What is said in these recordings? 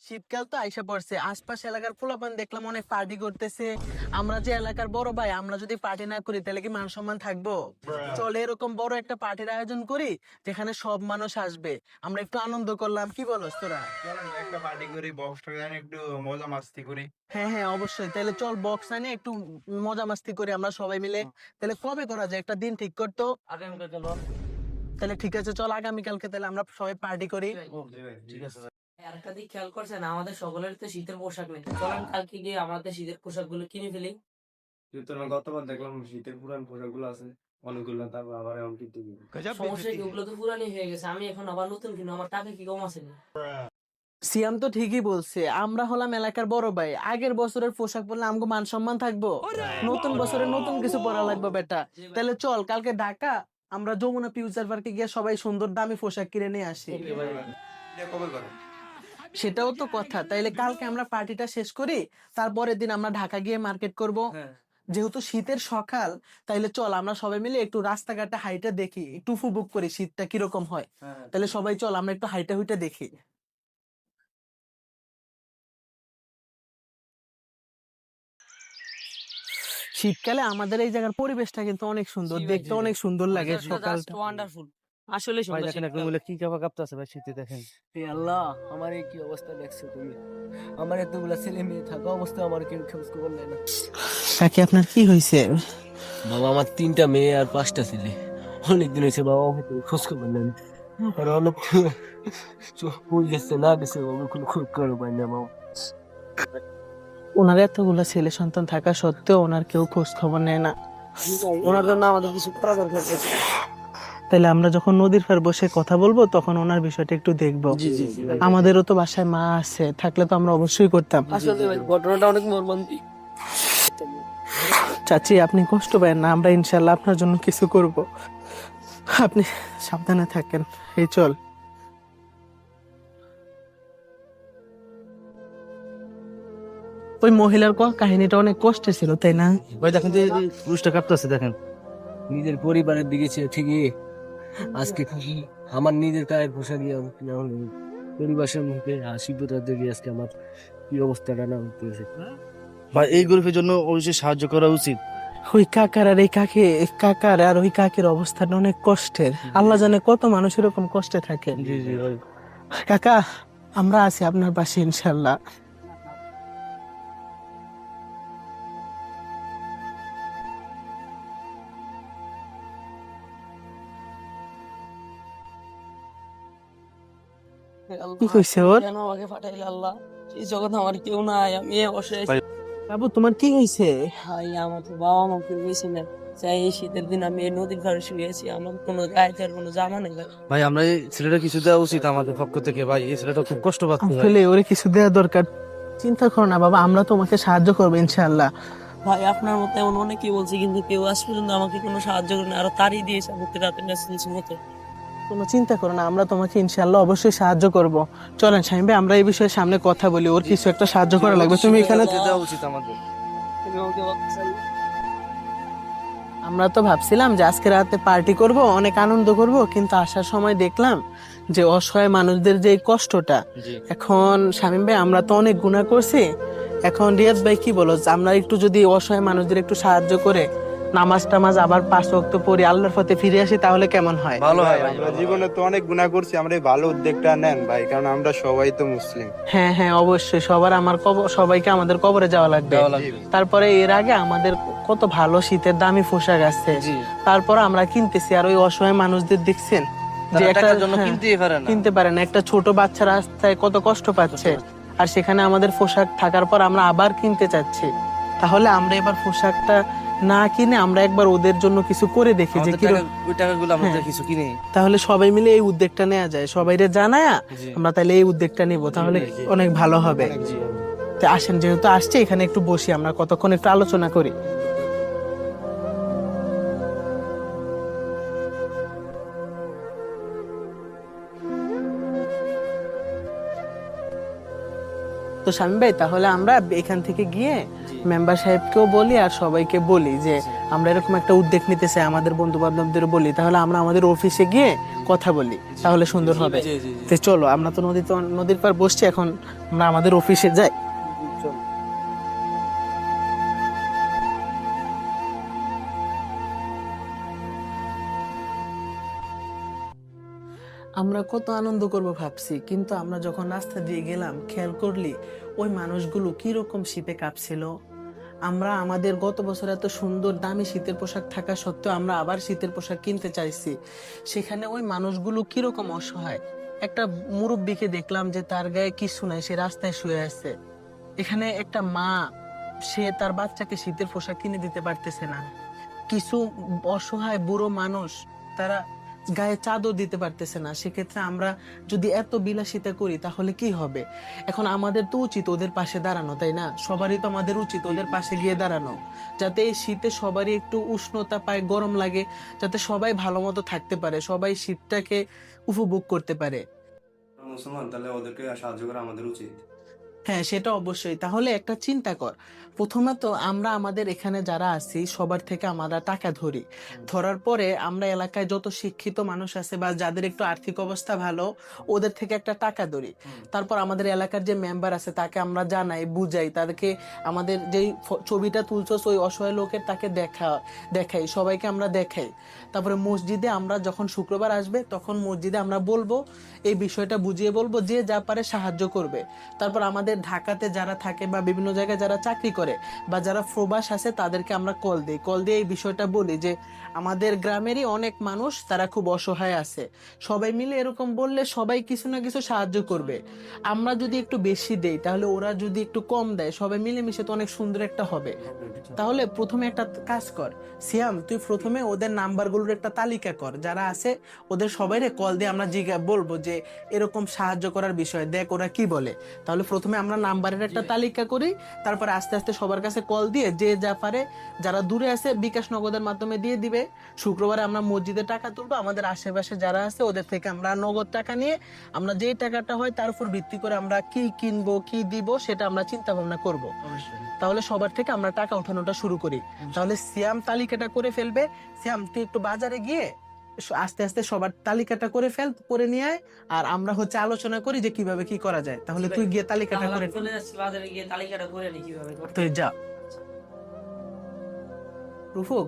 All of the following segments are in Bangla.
শীতকাল তো আইসা পড়ছে, আশপাশ এলাকার পোলাপান দেখলাম অনেক পার্টি করতেছে। আমরা যে এলাকার বড় ভাই, আমরা যদি পার্টি না করি তাহলে কি মান সম্মান থাকবো? চলে এরকম বড় একটা পার্টির আয়োজন করি যেখানে সব মানুষ আসবে, আমরা একটু আনন্দ করলাম, কি বলস তোরা? চলেন একটা পার্টি করি, বক্স টাকা একটু মজা মাস্তি করি। হ্যাঁ হ্যাঁ অবশ্যই, তাহলে চল বক্স আনে একটু মজা মাস্তি করি আমরা সবাই মিলে। তাহলে কবে করা যায়, একটা দিন ঠিক করতো। তাহলে ঠিক আছে, চল আগামীকালকে তাহলে আমরা সবাই পার্টি করি। ঠিক আছে। আরেকটা দিক খেয়াল করছেন, আমাদের সকলের তো শীতের পোশাক নেই। চলেন কালকে গিয়ে আমাদের শীতের পোশাক গুলো কিনে ফেলি। গতবার দেখলাম শীতের পুরান পোশাক গুলো আছে অনেকগুলো, তারপর আবার এখন কিনতে গেলে সমস্যা কি, ওগুলো তো পুরানি হয়ে গেছে। আমি এখন আবার নতুন কিনো, আমার টাকা কি কম আছে না? সিয়াম তো ঠিকই বলছে, আমরা হলাম এলাকার বড় ভাই, আগের বছরের পোশাক পরলে আমগো মান সম্মান থাকবো? নতুন বছরে নতুন কিছু পরা লাগবে বেটা। তাহলে চল কালকে ঢাকা আমরা যমুনা ফিউচার পার্কে গিয়ে সবাই সুন্দর দামি পোশাক কিনে নিয়ে আসি। এটা কবে করেন? সেটাও তো কথা, তাইলে কালকে আমরা পার্টিটা শেষ করি, তারপরের দিন আমরা ঢাকা গিয়ে মার্কেট করব। যেহেতু শীতের সকাল, তাইলে চল আমরা সবাই মিলে একটু রাস্তাঘাটে হাইটা দেখি, একটু উপভোগ করি শীতটা কিরকম হয়। তাহলে সবাই চল আমরা একটু হাইটা হুইটা দেখি। শীতকালে আমাদের এই জায়গার পরিবেশটা কিন্তু অনেক সুন্দর, দেখতে অনেক সুন্দর লাগে সকালটা। ওয়ান্ডারফুল, আসলে সুন্দর। দেখেন আপনি বলে কি কাপা কাঁপতেছে ভাই শীতে, দেখেন। হে আল্লাহ, আমার এই কি অবস্থা দেখছো তুমি? আমার এতগুলা ছেলে মেয়ে থাকা অবস্থা আমার কেউ খোঁজ খবর নেয় না। কাকি আপনার কি হয়েছে? বাবা, আমার 3টা মেয়ে আর 5টা ছেলে। অনেকদিন হয়েছে বাবা, আমাকে কেউ খোঁজ খবর নেয় না। আর অনেক চোখ গেছে না গেছে, আমি কোনো খোঁজ খবর পাই না বাবা। ওনার এতগুলা ছেলে সন্তান থাকা সত্ত্বেও ওনার কেউ খোঁজ খবর নেয় না। ওনার জন্য আমাদের কিছু করা দরকার আছে। তাহলে আমরা যখন নদীর পাড়ে বসে কথা বলবো তখন ওনার বিষয়টা একটু দেখবো। আমাদেরও তো বাসায় মা আছে, থাকলে তো আমরা অবশ্যই করতাম। আসলে ভাই ঘটনাটা অনেক মর্মান্তিক। চাচি আপনি কষ্ট পাবেন না, আমরা ইনশাল্লাহ আপনার জন্য কিছু করব, আপনি সাবধানে থাকেন। এই চল। ওই মহিলার কাহিনীটা অনেক কষ্টের ছিল, তাই না? ভাই দেখেন যে পুরুষটা কাঁপতেছে, দেখেন। নিজের পরিবারের দিকে ঠিকই আজকে আমার নিজের গায়ের পোশাক দিয়ে পরিবেশের মুখে হাসি ফোটার দিকে আজকে আমার কি অবস্থাটা না হতেছে। ভাই এই গরিবের জন্য অবশ্যই সাহায্য করা উচিত। ওই কাকার আর এই কাকার আর ওই কাকের অবস্থাটা অনেক কষ্টের। আল্লাহ জানে কত মানুষ এরকম কষ্টে থাকে। জি জি ভাই। কাকা আমরা আছি আপনার পাশে ইনশাল্লাহ। কি কইছে ওর? কেন আমাকে পাঠাইলে আল্লাহ? এই জগৎ আমার কেউ নাই, আমি অসহায়। বাবু তোমার কি হয়েছে? ভাই আমার তো বাবা মা কেউ গেছিলেন, চাই এই শীতের দিন আমি এই নদীর ধারে শুয়েছি, আমার কোনো গায়ে আর কোনো জামা নেই। ভাই আমরা এই ছেলেটা কিছু দেওয়া উচিত আমাদের পক্ষ থেকে। ভাই এই ছেলেটা খুব কষ্ট পাচ্ছে। আসলে ওরে কিছু দেওয়া দরকার। চিন্তা করো না বাবা, আমরা তোমাকে সাহায্য করবো ইনশাআল্লাহ। ভাই আপনার মতো এমন অনেকেই বলছে, কিন্তু কেউ আজ পর্যন্ত আমাকে কোনো সাহায্য করে না। আরো তারই দিয়েছে আমাকে রাতের মেসেজ মতো। কোনো চিন্তা করো না, আমরা তোমাকে ইনশাআল্লাহ অবশ্যই সাহায্য করব। চলেন শাহিম ভাই, আমরা এই বিষয়ে সামনে কথা বলি, ওর কিছু একটা সাহায্য করা লাগবে। তুমি এখানে দেওয়া উচিত আমাদের। তুমি আমাকে বাঁচাই। আমরা তো ভাবছিলাম যে আজকে রাতে পার্টি করব, অনেক আনন্দ করব, কিন্তু আসার সময় দেখলাম যে অসহায় মানুষদের যে এই কষ্টটা। এখন শামীম ভাই আমরা তো অনেক গুনাহ করছি, এখন রিয়াদ ভাই কি বলো, আমরা একটু যদি অসহায় মানুষদের একটু সাহায্য করে নামাজ টামাজ আবার 5 ওয়াক্ত পড়ি, আল্লাহর পথে ফিরে আসি, তাহলে কেমন হয়? ভালো হয়। আমরা জীবনে তো অনেক গুনাহ করছি, আমরা এই ভালো উদ্যোগটা নেন ভাই, কারণ আমরা সবাই তো মুসলিম। হ্যাঁ হ্যাঁ অবশ্যই, সবাইকে আমাদের কবরে যাওয়া লাগবে। তারপরে এর আগে আমাদের কত ভালো শীতের দামি পোশাক আছে, তারপর আমরা কিনতেছি, আর ওই অসহায় মানুষদের দেখছেন যে একটা জন্য হ্যাঁ, কিনতে পারে না, একটা ছোট বাচ্চা রাস্তায় কত কষ্ট পাচ্ছে, আর সেখানে আমাদের পোশাক থাকার পর আমরা আবার কিনতে চাচ্ছি। তাহলে আমরা এবার পোশাকটা না কিনে আমরা একবার ওদের জন্য কিছু করে দেখি যে কি ওই টাকাগুলো আমাদের কিছু কিনে। তাহলে সবাই মিলে এই উদ্যোগটা নেওয়া যায়, সবাইরে জানায়া আমরা তাহলে এই উদ্যোগটা নিব, তাহলে অনেক ভালো হবে। তো আসেন, যেহেতু আসছে এখানে একটু বসি, আমরা কতক্ষণ একটু আলোচনা করি। তো শামীম ভাই, তাহলে আমরা এখান থেকে গিয়ে মেম্বার সাহেবকেও বলি আর সবাইকে বলি যে আমরা এরকম একটা উদ্যোগ নিতে চাই, আমাদের বন্ধু বান্ধবদের বলি, তাহলে আমরা আমাদের অফিসে গিয়ে কথা বলি, তাহলে সুন্দর হবে। তো চলো, আমরা তো নদীর পার বসছি, এখন আমরা আমাদের অফিসে যাই। আমরা কত আনন্দ করব ভাবছি, কিন্তু আমরা যখন রাস্তা দিয়ে গেলাম খেয়াল করলি ওই মানুষগুলো কিরকম শীতে কাঁপছিল। আমরা আমাদের গত বছর এত সুন্দর দামি শীতের পোশাক থাকা সত্ত্বেও আমরা আবার শীতের পোশাক কিনতে চাইছি, সেখানে ওই মানুষগুলো কিরকম অসহায়। একটা মুরব্বীকে দেখলাম যে তার গায়ে কিছু নাই, সে রাস্তায় শুয়ে আছে। এখানে একটা মা, সে তার বাচ্চাকে শীতের পোশাক কিনে দিতে পারতেছে না। কিছু অসহায় বুড়ো মানুষ, তারা গায়ে চাদর দিতে পারতেছে না। সেক্ষেত্রে আমরা যদি এত বিলাসিতা করি তাহলে কি হবে? এখন আমাদের তো উচিত ওদের পাশে দাঁড়ানো, তাই না? সবারই তো আমাদের উচিত ওদের পাশে গিয়ে দাঁড়ানো, যাতে এই শীতে সবারই একটু উষ্ণতা পায়, গরম লাগে, যাতে সবাই ভালো মতো থাকতে পারে, সবাই শীতটাকে উপভোগ করতে পারে। মুসলমান, তাহলে ওদেরকে সাহায্য করা আমাদের উচিত। হ্যাঁ, সেটা অবশ্যই। তাহলে একটা চিন্তা কর, প্রথমত আমরা আমাদের এখানে যারা আছি সবার থেকে আমরা টাকা ধরি, ধরার পরে আমরা এলাকায় যত শিক্ষিত মানুষ আছে বা যাদের একটু আর্থিক অবস্থা ভালো, ওদের থেকে একটা টাকা ধরি। তারপর আমাদের এলাকার যে মেম্বার আছে তাকে আমরা জানাই, বুঝাই, তাদেরকে আমাদের যেই ছবিটা তুলছস ওই অসহায় লোকের তাকে দেখাই, সবাইকে আমরা দেখাই। তারপরে মসজিদে আমরা যখন শুক্রবার আসবে তখন মসজিদে আমরা বলবো, এই বিষয়টা বুঝিয়ে বলবো, যে যা পারে সাহায্য করবে। তারপর আমাদের ঢাকাতে যারা থাকে বা বিভিন্ন জায়গায় যারা চাকরি করে বা যারা প্রবাস আছে তাদেরকে আমরা কল দিয়ে এই বিষয়টা বলি যে আমাদের গ্রামেরই অনেক মানুষ, তারা খুব অসহায় আছে, সবাই মিলে এরকম বললে সবাই কিছু না কিছু সাহায্য করবে। আমরা যদি একটু বেশি দেই তাহলে ওরা যদি একটু কম দেয়, সবাই মিলেমিশে তো অনেক সুন্দর একটা হবে। তাহলে প্রথমে একটা কাজ কর সিয়াম, তুই প্রথমে ওদের নাম্বারগুলোর একটা তালিকা কর, যারা আছে ওদের সবাইরে কল দিয়ে আমরা বলবো যে এরকম সাহায্য করার বিষয়, দেখ ওরা কি বলে। তাহলে প্রথমে আমরা নাম্বারের একটা তালিকা করি, তারপরে আস্তে আস্তে সবার কাছে কল দিয়ে যে যা পারে, যারা দূরে আছে বিকাশ নগদের মাধ্যমে দিয়ে দিবে। শুক্রবারে আমরা মসজিদে টাকা তুলবো, আমাদের আশেপাশে যারা আছে ওদের থেকে আমরা নগদ টাকা নিয়ে আমরা যেই টাকাটা হয় তার উপর ভিত্তি করে আমরা কি কিনবো কি দিব সেটা আমরা চিন্তা ভাবনা করব। তাহলে সবার থেকে আমরা টাকা উঠানোটা শুরু করি। তাহলে সিয়াম তালিকাটা করে ফেলবে। সিয়াম, তুই একটু বাজারে গিয়ে আস্তে আস্তে সবার তালিকাটা করে নিয়ে আয়, আর আমরা আলোচনা করি যে কিভাবে কি করা যায়। তাহলে তুই গিয়ে তালিকাটা করে চলে যাচ্ছি বাজারে গিয়ে তালিকাটা করে নি কিভাবে করতে তুই যা। রুফুক,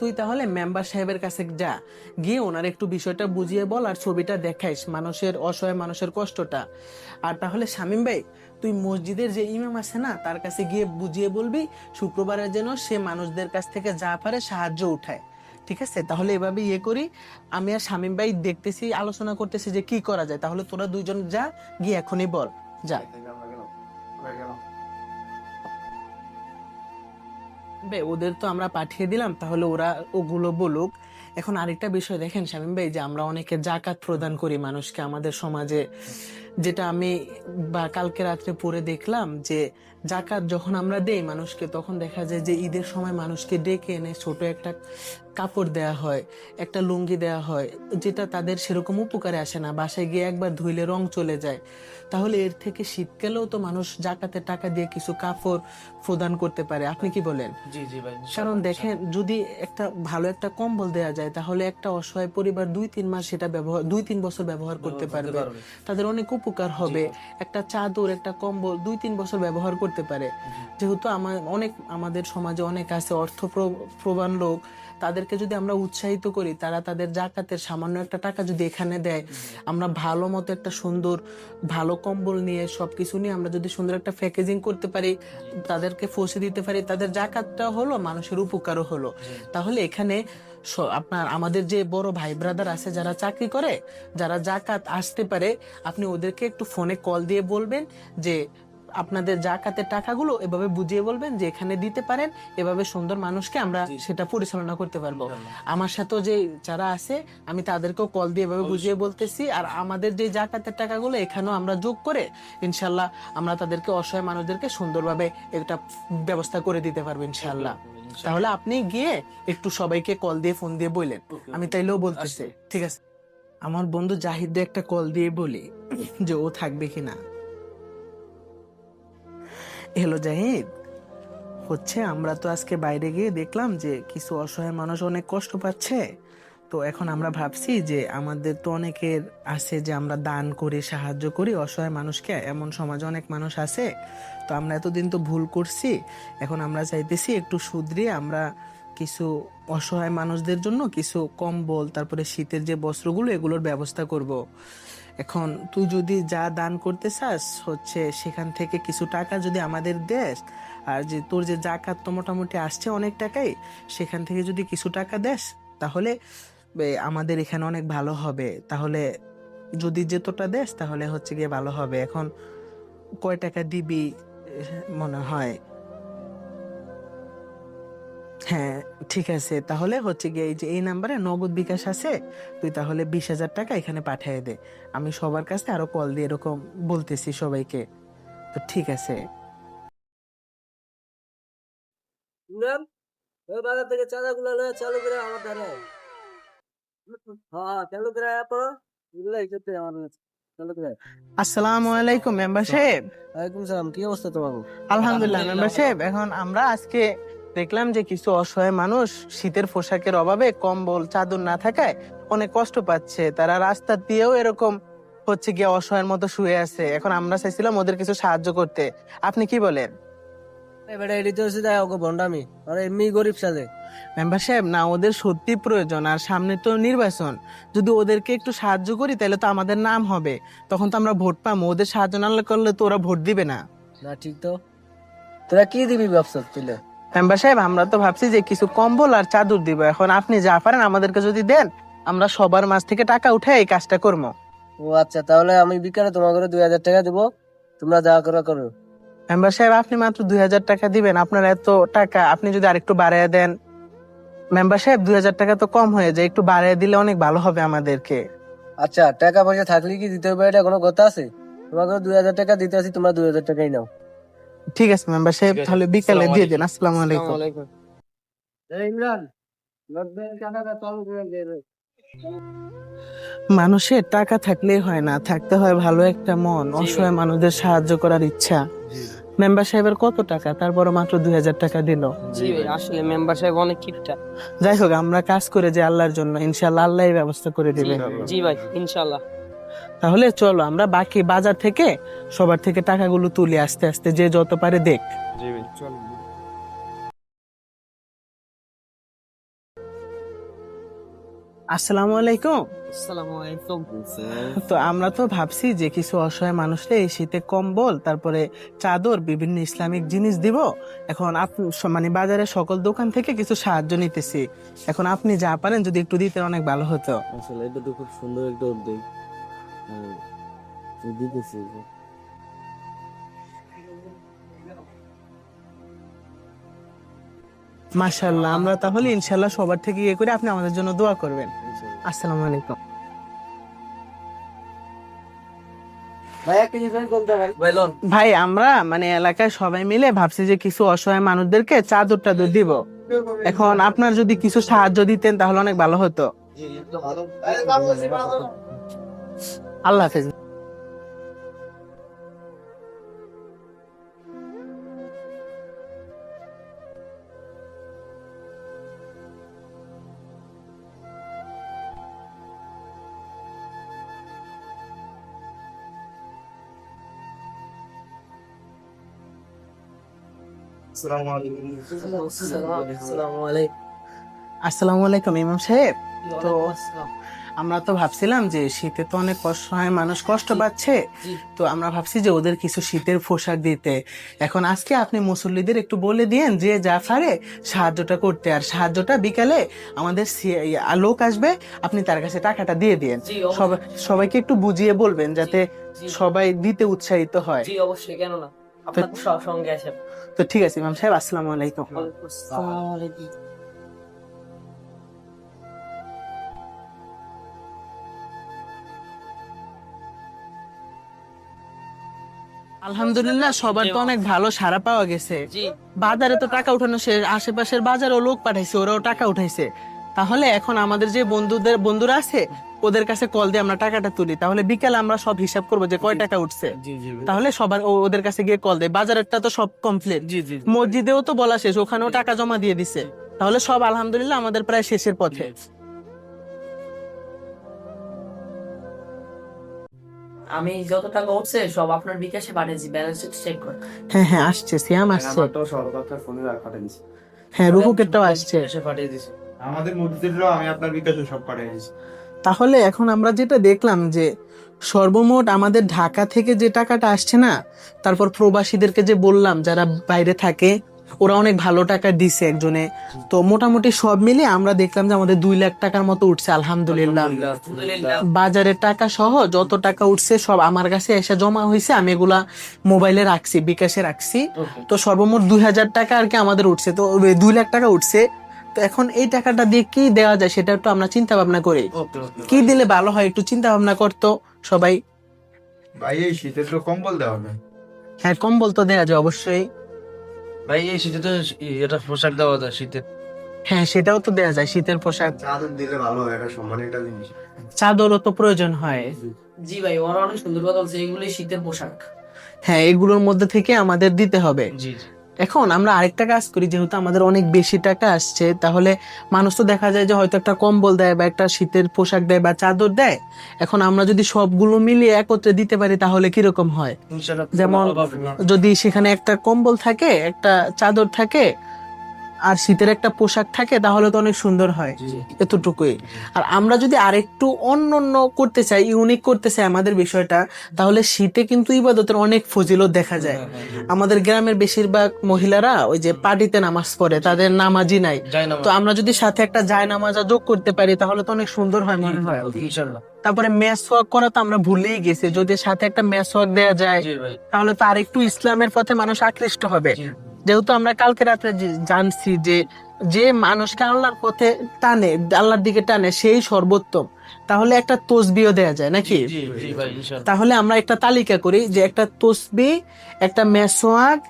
তুই তাহলে মেম্বার সাহেবের কাছে যা, গিয়ে ওনার একটু বিষয়টা বুঝিয়ে বল আর ছবিটা দেখাইস মানুষের, অসহায় মানুষের কষ্টটা। আর তাহলে শামীম ভাই, তুই মসজিদের যে ইমাম আছে না তার কাছে গিয়ে বুঝিয়ে বলবি শুক্রবারে যেন সে মানুষদের কাছ থেকে যা পারে সাহায্য উঠায়। ঠিক আছে? তাহলে এভাবে করি। আমি আর শামীম ভাই দেখতেছি, আলোচনা করতেছি যে কি করা যায়। তাহলে তোরা দুইজন যা, গিয়ে এখনই বল, যা। ওদের তো আমরা পাঠিয়ে দিলাম, তাহলে ওরা ওগুলো বলুক। এখন আরেকটা বিষয় দেখেন শামীম ভাই, যে আমরা অনেকে জাকাত প্রদান করি মানুষকে আমাদের সমাজে, যেটা আমি বা কালকে রাত্রে পড়ে দেখলাম যে জাকাত যখন আমরা দেই মানুষকে, তখন দেখা যায় যে ঈদের সময় মানুষকে ডেকে এনে ছোট একটা কাপড় দেয়া হয়, একটা লুঙ্গি দেয়া হয়, যেটা তাদের সেরকম উপকারে আসে না, বাসায় গিয়ে একবার ধুইলে রং চলে যায়। তাহলে এর থেকে শীতকালেও তো মানুষ জাকাতের টাকা দিয়ে কিছু কাপড় প্রদান করতে পারে। আপনি কি বলেন? জি জি ভাই। কারণ দেখেন, যদি একটা ভালো একটা কম্বল দেয়া যায় তাহলে একটা অসহায় পরিবার 2-3 মাস সেটা ব্যবহার, 2-3 বছর ব্যবহার করতে পারবে, তাদের অনেক উপকার হবে। একটা চাদর, একটা কম্বল 2-3 বছর ব্যবহার করতে পারে। যেহেতু আমাদের সমাজে অনেক আছে প্রবান লোক, তাদেরকে যদি আমরা উৎসাহিত করি, তারা তাদের জাকাতের সামান্য একটা টাকা যদি এখানে দেয়, আমরা ভালো মতো একটা সুন্দর ভালো কম্বল নিয়ে সবকিছু নিয়ে আমরা যদি সুন্দর একটা প্যাকেজিং করতে পারি, তাদেরকে পৌঁছে দিতে পারি, তাদের জাকাতটা হলো, মানুষের উপকারও হলো। তাহলে এখানে আমাদের যে বড় ভাই ব্রাদার আছে যারা চাকরি করে, যারা জাকাত আসতে পারে, আপনি ওদেরকে একটু ফোনে কল দিয়ে বলবেন যে আপনাদের জাকাতের টাকাগুলো এভাবে বুঝিয়ে বলবেন যে এখানে দিতে পারেন, এভাবে সুন্দর মানুষকে আমরা সেটা পরিচালনা করতে পারবো। আমার সাথে যে যারা আছে আমি তাদেরকেও কল দিয়ে এভাবে বুঝিয়ে বলতেছি, আর আমাদের যে জাকাতের টাকাগুলো এখানেও আমরা যোগ করে ইনশাল্লাহ আমরা তাদেরকে, অসহায় মানুষদেরকে সুন্দরভাবে এটা ব্যবস্থা করে দিতে পারবো ইনশাল্লাহ। তাহলে আপনি গিয়ে একটু সবাইকে কল দিয়ে ফোন দিয়ে বললেন, আমি তাইলেও বলতেছি। ঠিক আছে, আমার বন্ধু জাহিদকে একটা কল দিয়ে বলি যে ও থাকবে কিনা। হ্যালো জাহিদ, আমরা তো আজকে বাইরে গিয়ে দেখলাম যে কিছু অসহায় মানুষ অনেক কষ্ট পাচ্ছে, তো এখন আমরা ভাবছি যে আমাদের তো অনেকের আছে যে আমরা দান করি, সাহায্য করি অসহায় মানুষকে, এমন সমাজে অনেক মানুষ আছে। তো আমরা এতদিন তো ভুল করছি, এখন আমরা চাইতেছি একটু শুধরিয়ে আমরা কিছু অসহায় মানুষদের জন্য কিছু কম্বল, তারপরে শীতের যে বস্ত্রগুলো এগুলোর ব্যবস্থা করব। এখন তুই যদি যা দান করতে চাস হচ্ছে সেখান থেকে কিছু টাকা যদি আমাদের দেস, আর যে তোর যে জাকাত তো মোটামুটি আসছে অনেক টাকাই, সেখান থেকে যদি কিছু টাকা দেস তাহলে আমাদের এখানে অনেক ভালো হবে। তাহলে যদি যেতটা দেস তাহলে হচ্ছে গিয়ে ভালো হবে। এখন কয় টাকা দিবি মনে হয়? হ্যাঁ, ঠিক আছে, তাহলে হচ্ছে গিয়ে এই যে এই নাম্বারে নগদ বিকাশ আছে, তুই তাহলে 20,000 টাকা এখানে পাঠিয়ে দে। আমি সবার কাছে আরো কল দিয়ে এরকম বলতেছি সবাইকে। তো ঠিক আছে। ইমরান, ওই বাজার থেকে চাঁদাগুলো লয়ে চালু করে আমার ধারে আয়। হ্যাঁ, চালু করে আয় পড়ো। এগুলাই করতে আমার কাছে। চালু করে আয়। আসসালামু আলাইকুম মেম্বার সাহেব। ওয়ালাইকুম সালাম, কি অবস্থা তোমার? আলহামদুলিল্লাহ মেম্বার সাহেব। এখন আমরা আজকে দেখলাম যে কিছু অসহায় মানুষ শীতের পোশাকের অভাবে, কম্বল চাদর না থাকায় অনেক কষ্ট পাচ্ছে। তারা রাস্তা দিয়েও এরকম হচ্ছে গিয়ে অসহায়ের মতো শুয়ে আছে। এখন আমরা চাইছিলাম ওদের কিছু সাহায্য করতে। আপনি কি বলেন? এবারে এডিতে হচ্ছে তাই ওকে ভন্ডামি, আর এমনি গরিব সাজে। মেম্বার সাহেব, না ওদের সত্যি প্রয়োজন, আর সামনে তো নির্বাচন, যদি ওদেরকে একটু সাহায্য করি তাহলে তো আমাদের নাম হবে, তখন তো আমরা ভোট পাবো। ওদের সাহায্য না করলে তো ওরা ভোট দিবে না। না ঠিক তো, তোরা কি দিবি ব্যবসা তুলে? মেম্বার সাহেব, আমরা তো ভাবছি যে কিছু কম্বল আর চাদর দিব। এখন আপনি যা পারেন আমাদেরকে যদি দেন, আমরা সবার মাঝ থেকে টাকা উঠে এই কাজটা করবো। ও আচ্ছা, তাহলে আমি বিকালে তোমার করে 2,000 টাকা দেবো, তোমরা যা করা করো। মেম্বার সাহেব, আপনি মাত্র 2,000 টাকা দিবেন? আপনার এত টাকা, আপনি যদি আরেকটু বাড়াইয়া দেন। মেম্বার সাহেব, 2,000 টাকা তো কম হয়ে যায়, একটু বাড়াইয়া দিলে অনেক ভালো হবে আমাদেরকে। আচ্ছা, টাকা পয়সা থাকলে কি দিতে হবে এটা কোনো কথা আছে? তোমাকে 2,000 টাকা দিতে আছি, তোমরা 2,000 টাকাই নাও। ঠিক আছে মেম্বার সাহেব, তাহলে বিকালে দিয়ে দেন। আসসালামু আলাইকুম। ইমরান, মানুষের টাকা থাকলেই হয় না, থাকতে হয় ভালো একটা মন, অসহায় মানুষদের সাহায্য করার ইচ্ছা। মেম্বার সাহেবের কত টাকা, তারপর মাত্র 2,000 টাকা দিল। জি ভাই, আসলে মেম্বার সাহেব অনেক কিপটা। যাই হোক, আমরা কাজ করে যে আল্লাহর জন্য, ইনশাআল্লাহ আল্লাহই ব্যবস্থা করে দিবে। জি ভাই, ইনশাল্লাহ। তাহলে চলো আমরা বাকি বাজার থেকে সবার থেকে টাকাগুলো তুলি আস্তে আস্তে, যে যত পারে দেখ। জি ভাই, চল। আসসালামু আলাইকুম। আসসালামু আলাইকুম। তো আমরা তো ভাবছি যে কিছু অসহায় মানুষকে এই শীতে কম্বল, তারপরে চাদর, বিভিন্ন ইসলামিক জিনিস দিব। এখন আপনি মানে বাজারে সকল দোকান থেকে কিছু সাহায্য নিতেছি। এখন আপনি যা পারেন যদি একটু দিতে অনেক ভালো হতো। আসলে এটা তো খুব সুন্দর একটা উদ্যোগ। দিতেছি। মাশাআল্লাহ, আমরা তাহলে ইনশাআল্লাহ সবার থেকে ইয়ে করে আপনি আমাদের জন্য দোয়া করবেন। আসসালামু আলাইকুম। ভাই একটা জিনিস বলতে পারি? বলুন। ভাই, আমরা মানে এলাকায় সবাই মিলে ভাবছি যে কিছু অসহায় মানুষদেরকে চাদর টাদর দিব। এখন আপনার যদি কিছু সাহায্য দিতেন তাহলে অনেক ভালো হতো। আল্লাহ হাফেজ। আসসালামু আলাইকুম ইমাম সাহেব। তো আমরা তো ভাবছিলাম যে শীতে তো অনেক অসহায় মানুষ কষ্ট পাচ্ছে, তো আমরা ভাবছি যে ওদের কিছু শীতের পোশাক দিতে। এখন আজকে আপনি মুসল্লিদের একটু বলে দিয়েন যে যা পারে সাহায্যটা করতে, আর সাহায্যটা বিকালে আমাদের লোক আসবে, আপনি তার কাছে টাকাটা দিয়ে দিয়েন। সবাইকে একটু বুঝিয়ে বলবেন যাতে সবাই দিতে উৎসাহিত হয়। জি অবশ্যই, কেন না, আপনার সঙ্গে আসেন। তো ঠিক আছে ইমাম সাহেব, আসসালামু আলাইকুম। আসসালামু আলাইকুম। আলহামদুলিল্লাহ, সবার তো অনেক ভালো সাড়া পাওয়া গেছে। জি বাজারে তো টাকা উঠানো শেষ, আশেপাশের বাজারেও লোক পাঠাইছে, ওরাও টাকা উঠাইছে। তাহলে এখন আমাদের যে বন্ধুরা আছে ওদের কাছে কল দিয়ে আমরা টাকাটা তুলি, তাহলে বিকেলে আমরা সব হিসাব করবো যে কয় টাকা উঠছে। তাহলে সবার ওদের কাছে গিয়ে কল দেয়। বাজারেরটা তো সব কমপ্লিট, মসজিদেও তো বলা শেষ, ওখানেও টাকা জমা দিয়ে দিছে। তাহলে সব আলহামদুলিল্লাহ আমাদের প্রায় শেষের পথে। আমি যত টাকা উঠছে সব আপনার বিকাশে পাঠিয়েছি, ব্যালেন্স চেক করে। হ্যাঁ হ্যাঁ আসছে, সিয়াম আসছে। হ্যাঁ রুহুকেরটাও আসছে। পাঠিয়ে দিছি। আমাদের মসজিদেরও আমি আপনার বিকাশে সব পাঠিয়ে দিয়েছি। তাহলে এখন আমরা যেটা দেখলাম যে সর্বমোট আমাদের ঢাকা থেকে যে টাকাটা আসছে না, তারপর প্রবাসীদেরকে যে বললাম যারা বাইরে থাকে ওরা অনেক ভালো টাকা দিছে একজনে, তো মোটামুটি সব মিলিয়ে আমরা দেখলাম যে আমাদের 2 লাখ টাকার মতো উঠছে আলহামদুলিল্লাহ। বাজারের টাকা সহ যত টাকা উঠছে সব আমার কাছে এসে জমা হয়েছে, আমি এগুলা মোবাইলে রাখছি, বিকাশে রাখছি। তো সর্বমোট 2,000 টাকা আর কি আমাদের উঠছে, তো 2 লাখ টাকা উঠছে। তো এখন এই টাকাটা দিয়ে কি দেওয়া যায় সেটা একটু আমরা চিন্তা ভাবনা করি, কি দিলে ভালো হয় একটু চিন্তা ভাবনা করতো সবাই। ভাই এই শীতের তো কম্বল দেওয়া হবে। হ্যাঁ কম্বল তো দেওয়া যায় অবশ্যই। ভাই এই শীতে তো এটা পোশাক দেওয়া যায় শীতের। হ্যাঁ সেটাও তো দেওয়া যায়, শীতের পোশাক। চাদর দিলে ভালো হয়, এটা সম্মানের একটা জিনিস। চাদরও তো প্রয়োজন হয়। জি ভাই, ওরা অনেক সুন্দর কথা বলছে, এগুলি শীতের পোশাক। হ্যাঁ এগুলোর মধ্যে থেকে আমাদের দিতে হবে। জি এখন আমরা আরেকটা কাজ করি, যেহেতু আমাদের অনেক বেশি টাকা আসছে, তাহলে মানুষ তো দেখা যায় যে হয়তো একটা কম্বল দেয় বা একটা শীতের পোশাক দেয় বা চাদর দেয়। এখন আমরা যদি সবগুলো মিলিয়ে একত্রে দিতে পারি তাহলে কিরকম হয়? যেমন যদি সেখানে একটা কম্বল থাকে, একটা চাদর থাকে, আর শীতের একটা পোশাক থাকে, তাহলে তো অনেক সুন্দর হয়। এতটুকুই। আর আমরা যদি আরেকটু অন্য করতে চাই, ইউনিক করতে চাই আমাদের বিষয়টা, তাহলে শীতে কিন্তু ইবাদতের অনেক ফজিলত দেখা যায়। আমাদের গ্রামের বেশিরভাগ মহিলারা ওই যে পার্টিতে নামাজ পড়ে, তাদের নামাজি নাই, তো আমরা যদি সাথে একটা জায়নামাজা যোগ করতে পারি তাহলে তো অনেক সুন্দর হয় মনে হয়। তারপরে মেসওয়াক করা তো আমরা ভুলেই গেছি, যদি সাথে একটা মেসওয়াক দেওয়া যায় তাহলে তো আরেকটু ইসলামের পথে মানুষ আকৃষ্ট হবে। যেহেতু আমরা কালকে রাত্রে জানছি যে যে মানুষকে আল্লাহর পথে টানে, আল্লাহর দিকে টানে সেই সর্বোত্তম, তাহলে একটা তসবিও দেয়া যায় নাকি? তাহলে আমরা একটা তালিকা করি যে একটা তসবি, একটা মেসওয়াক,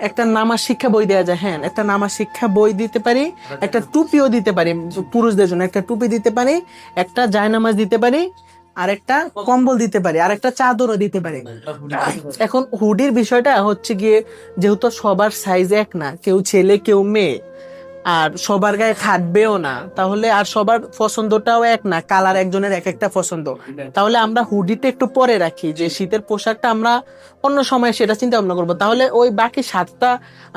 একটা নামাজ শিক্ষা বই দেওয়া যায়। হ্যাঁ একটা নামাজ শিক্ষা বই দিতে পারি, একটা টুপিও দিতে পারি, পুরুষদের জন্য একটা টুপি দিতে পারি, একটা জায়নামাজ দিতে পারি, আর একটা কম্বল দিতে পারি, আর একটা চাদরও দিতে পারি। এখন হুডির বিষয়টা হচ্ছে গিয়ে, যেহেতু সবার সাইজ এক না, কেউ ছেলে কেউ মেয়ে, আর সবার গায়ে খাটবেও না, তাহলে আর সবার পছন্দটাও এক না, কালার একজনের এক একটা পছন্দ, তাহলে আমরা হুডিতে একটু পরে রাখি, যে শীতের পোশাকটা আমরা অন্য সময় সেটা চিন্তা ভাবনা করবো, তাহলে ওই বাকি 7টা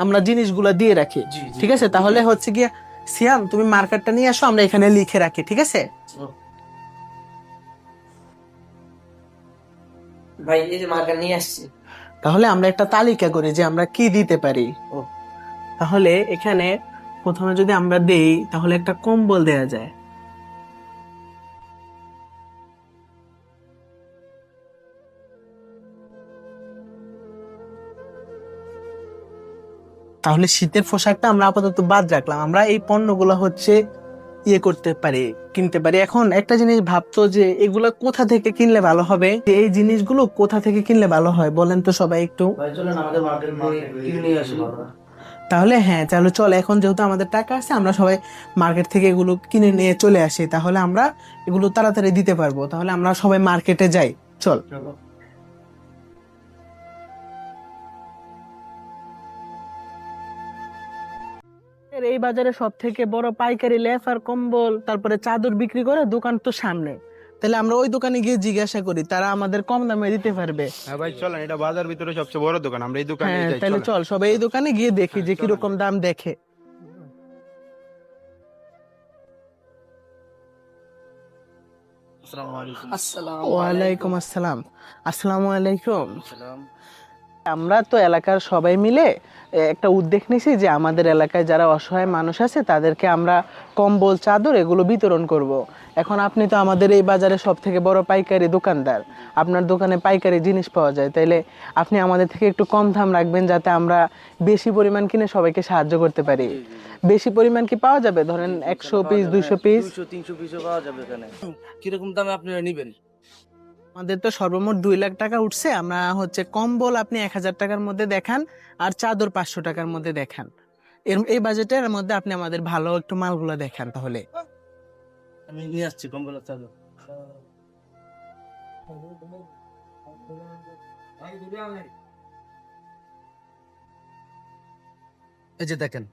আমরা জিনিসগুলা দিয়ে রাখি। ঠিক আছে, তাহলে হচ্ছে গিয়ে সিয়াম তুমি মার্কারটা নিয়ে আসো, আমরা এখানে লিখে রাখি, ঠিক আছে? ভাই এই যে মার্কার নিয়ে আসছি। তাহলে আমরা একটা তালিকা করি যে আমরা কি দিতে পারি। তাহলে এখানে প্রথমে যদি আমরা দেই তাহলে একটা কম্বল দেয়া যায়। তাহলে শীতের পোশাকটা আমরা আপাতত বাদ রাখলাম, আমরা এই পণ্যগুলো হচ্ছে ইয়ে করতে পারি, কিনতে পারি। এখন একটা জিনিস ভাবতো যে এগুলো কোথা থেকে কিনলে ভালো হবে, যে এই জিনিসগুলো কোথা থেকে কিনলে ভালো হয় বলেন তো সবাই একটু। তাহলে হ্যাঁ চলো চল, এখন যেহেতু আমাদের টাকা আছে আমরা সবাই মার্কেট থেকে এগুলো কিনে নিয়ে চলে আসি, তাহলে আমরা এগুলো তাড়াতাড়ি দিতে পারবো। তাহলে আমরা সবাই মার্কেটে যাই, চল। এই বাজারে সব থেকে বড় পাইকারি লেপ আর কম্বল তারপরে চাদর বিক্রি করে দোকান তো সামনে, তাহলে আমরা ওই দোকানে গিয়ে জিজ্ঞাসা করি, তারা আমাদের কম দামে দিতে পারবে। হ্যাঁ ভাই চলেন, এটা বাজার ভিতরে সবচেয়ে বড় দোকান, আমরা এই দোকানে হ্যাঁ যাই। তাহলে চলেন। চল সবাই এই দোকানে গিয়ে দেখি যে কিরকম দাম দেখে। ওয়ালাইকুম আসসালাম। আসসালামু আলাইকুম। আমরা তো এলাকার সবাই মিলে একটা উদ্যোগ নিয়েছি যে আমাদের এলাকায় যারা অসহায় মানুষ আছে তাদেরকে আমরা কম্বল চাদর এগুলো বিতরণ করব। এখন আপনি তো আমাদের এই বাজারে সব থেকে বড় পাইকারি দোকানদার, আপনার দোকানে পাইকারি জিনিস পাওয়া যায়, তাইলে আপনি আমাদের থেকে একটু কম দাম রাখবেন যাতে আমরা বেশি পরিমাণ কিনে সবাইকে সাহায্য করতে পারি। বেশি পরিমাণ কি পাওয়া যাবে? ধরেন 100 পিস 200 পিস 200-300 পিসও পাওয়া যাবে এখানে। কিরকম দামে আপনারা নিবেন? আমাদের তো সর্বমোট 2 লাখ টাকা উঠছে, আমরা হচ্ছে কম্বল আপনি 1,000 টাকার মধ্যে দেখান, আর চাদর 500 টাকার মধ্যে দেখান। এই বাজেটের মধ্যে আপনি আমাদের ভালো একটু মালগুলো দেখান তাহলে। আমি নিয়ে আসছি কম্বল চাদর। এই যে দেখেন,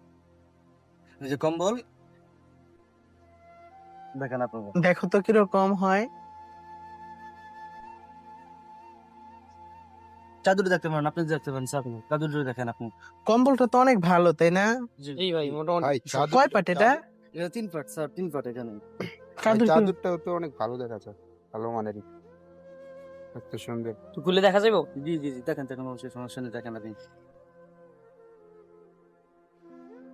এই যে কম্বল দেখেন আপনারা। দেখো তো কিরকম হয়। চাদর দেখতে পারেন, আপনি দেখতে পারেন, চাদর দেখেন আপনি। কম্বলটা তো অনেক ভালো তাই না? এই ভাই মোটামুটি ভাই কয় পাট এটা? এটা 3 পাট স্যার, 3 পাট এখানে। চাদর কি- চাদরটাও তো অনেক ভালো দেখাচ্ছে, ভালো মানেরই, এত সুন্দর। তো খুলে দেখা যাবে? জি জি জি, দেখেন দেখেন, অবশ্যই সমস্যা নেই, দেখেন আপনি।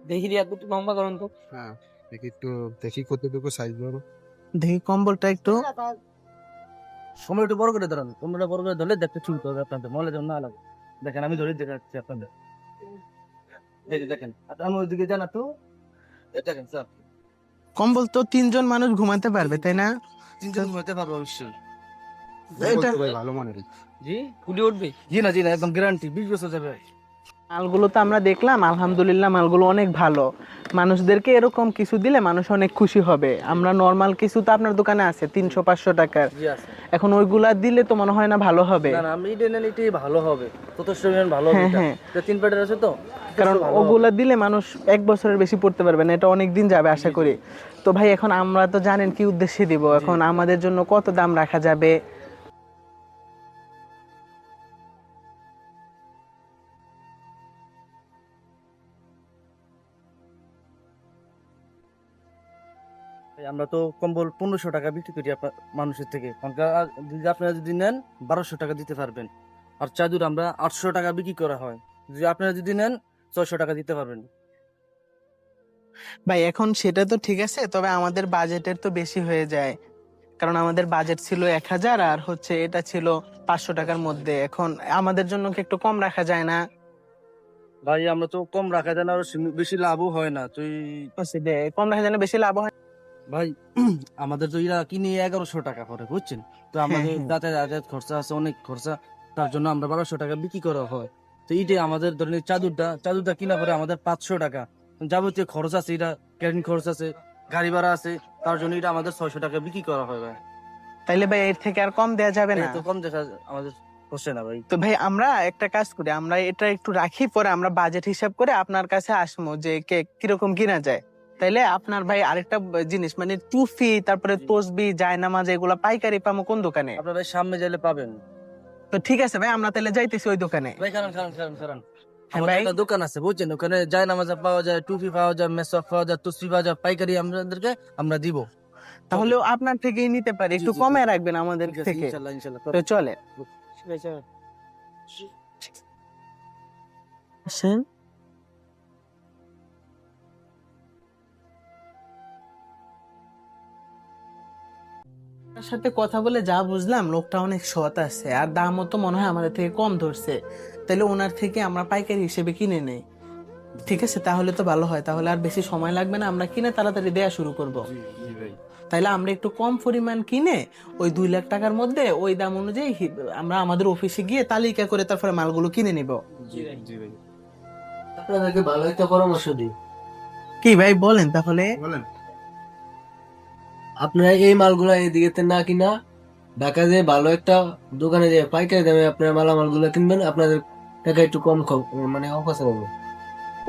দেখি রিয়া একটু লম্বা করুন তো। হ্যাঁ দেখি একটু, দেখি কতটুকু সাইজ বড়। দেখি কম্বলটা একটু। সময় একটু বড় করে ধরেন, তোমরা বড় করে ধরলে দেখতে শুরু করবে আপনাদের, মনে যেন না লাগে। দেখেন আমি ধরে দেখাচ্ছি আপনাদের, এই যে দেখেন, আর আমি ওইদিকে জানা তো, এই দেখেন স্যার, কম্বল তো 3 জন মানুষ ঘুমাতে পারবে তাই না? 3 জন হতে পারবে অবশ্যই। এটা ভাই ভালো মানেরই। জি ফুলে উঠবে। জি না, একদম গ্যারান্টি, 20 বছর যাবে। মালগুলো তো আমরা দেখলাম, আলহামদুলিল্লাহ মালগুলো অনেক ভালো। মানুষদেরকে এরকম কিছু দিলে মানুষ অনেক খুশি হবে। আমরা নর্মাল কিছু তো আপনার দোকানে আছে 300-500 টাকার, জি আছে। এখন ওইগুলা দিলে তো মনে হয় না ভালো হবে। না না, আমি এটা নেন, এটাই ভালো হবে, যথেষ্ট পরিমাণ ভালো হবে। হ্যাঁ, এটা হ্যাঁ। এটা 3 পাটের আছে তো, কারণ ভালো হবে। ওগুলা দিলে মানুষ 1 বছরের বেশি পড়তে পারবে না, এটা অনেক দিন যাবে আশা করি। তো ভাই এখন আমরা তো জানেন কি উদ্দেশ্যে দিব, এখন আমাদের জন্য কত দাম রাখা যাবে? এই আমরা তো কম্বল 1500 টাকা বিক্রি করি আপনার মানুষের থেকে, যদি আপনারা যদি নেন 1200 টাকা দিতে পারবেন। আর চাদর আমরা 800 টাকা বিক্রি করা হয়, যদি আপনারা যদি নেন 600 টাকা দিতে পারবেন। ভাই এখন সেটা তো ঠিক আছে, তবে আমাদের বাজেটের তো বেশি হয়ে যায়, কারণ আমাদের বাজেট ছিল 1000 আর হচ্ছে এটা ছিল 500 টাকার মধ্যে। এখন আমাদের জন্য কি একটু কম রাখা যায় না? ভাই আমরা তো কম রাখা যায় না, আর বেশি লাভও হয় না তুই। কম রাখা যায় না, বেশি লাভ হয়? ভাই আমাদের তো এরা কিনে 1100 টাকা করে, বুঝছেন তো, আমাদের হ্যাঁ। যাতায়াত খরচা আছে, অনেক খরচা, তার জন্য আমরা 1200 টাকা বিক্রি করা হয়। তো এইটাই আমাদের ধরেন চাদরটা কিনা পরে আমাদের 500 টাকা, যাবতীয় খরচ আছে, এটা ক্যারিং খরচ আছে, গাড়ি ভাড়া আছে, তার জন্য এটা আমাদের 600 টাকা বিক্রি করা হয় ভাই। তাইলে ভাই এর থেকে আর কম দেয়া যাবে না? এই তো কম দেখা আমাদের হচ্ছে না ভাই। তো ভাই আমরা একটা কাজ করি, আমরা এটা একটু রাখি, পরে আমরা বাজেট হিসাব করে আপনার কাছে আসবো যে কিরকম কিনা যায়। তাইলে আপনার ভাই আরেকটা জিনিস, মানে টুপি, তারপরে তসবি, জায়নামাজ, এগুলা পাইকারি পাবো কোন দোকানে? আপনার ভাই সামনে যাইলে পাবেন। তো ঠিক আছে ভাই, আমরা তাহলে যাইতেছি ওই দোকানে। ভাই কারণ হ্যাঁ আমাদের ভাই। একটা দোকান আছে, বুঝছেন, ওখানে জায়নামাজ পাওয়া যায়, টুপি পাওয়া যায়, মেসওয়াক পাওয়া যায়, তসবি পাওয়া যায়, পাইকারি আমাদেরকে আমরা দিব। তাহলে আপনার থেকেই নিতে পারি, একটু জি, জি, কমে রাখবেন আমাদের ঠিক আছে, থেকে। ইনশাল্লাহ তো চলে আসেন। তার সাথে কথা বলে যা বুঝলাম, লোকটা অনেক সৎ আছে, আর দামও তো মনে হয় আমাদের থেকে কম ধরছে। তাহলে ওনার থেকে আমরা পাইকারি হিসেবে কিনে নেই। ঠিক আছে, তাহলে তো ভালো হয়, তাহলে আর বেশি সময় লাগবে না, আমরা কিনে তাড়াতাড়ি দেয়া শুরু করব। তাইলে আমরা একটু কম পরিমাণ কিনে ওই 2 লাখ টাকার মধ্যে ওই দাম অনুযায়ী আমরা আমাদের অফিসে গিয়ে তালিকা করে তারপরে মালগুলো কিনে নিব। আপনাদেরকে ভালো একটা পরামর্শ দিই, কি ভাই বলেন তাহলে? বলেন। আপনারা এই মালগুলা এদিকে না কিনা ঢাকা দিয়ে ভালো একটা দোকানে দিয়ে পাইকারি দামে আপনারা মালামালগুলো কিনবেন, আপনাদের টাকা একটু কম মানে অপচয় হবে।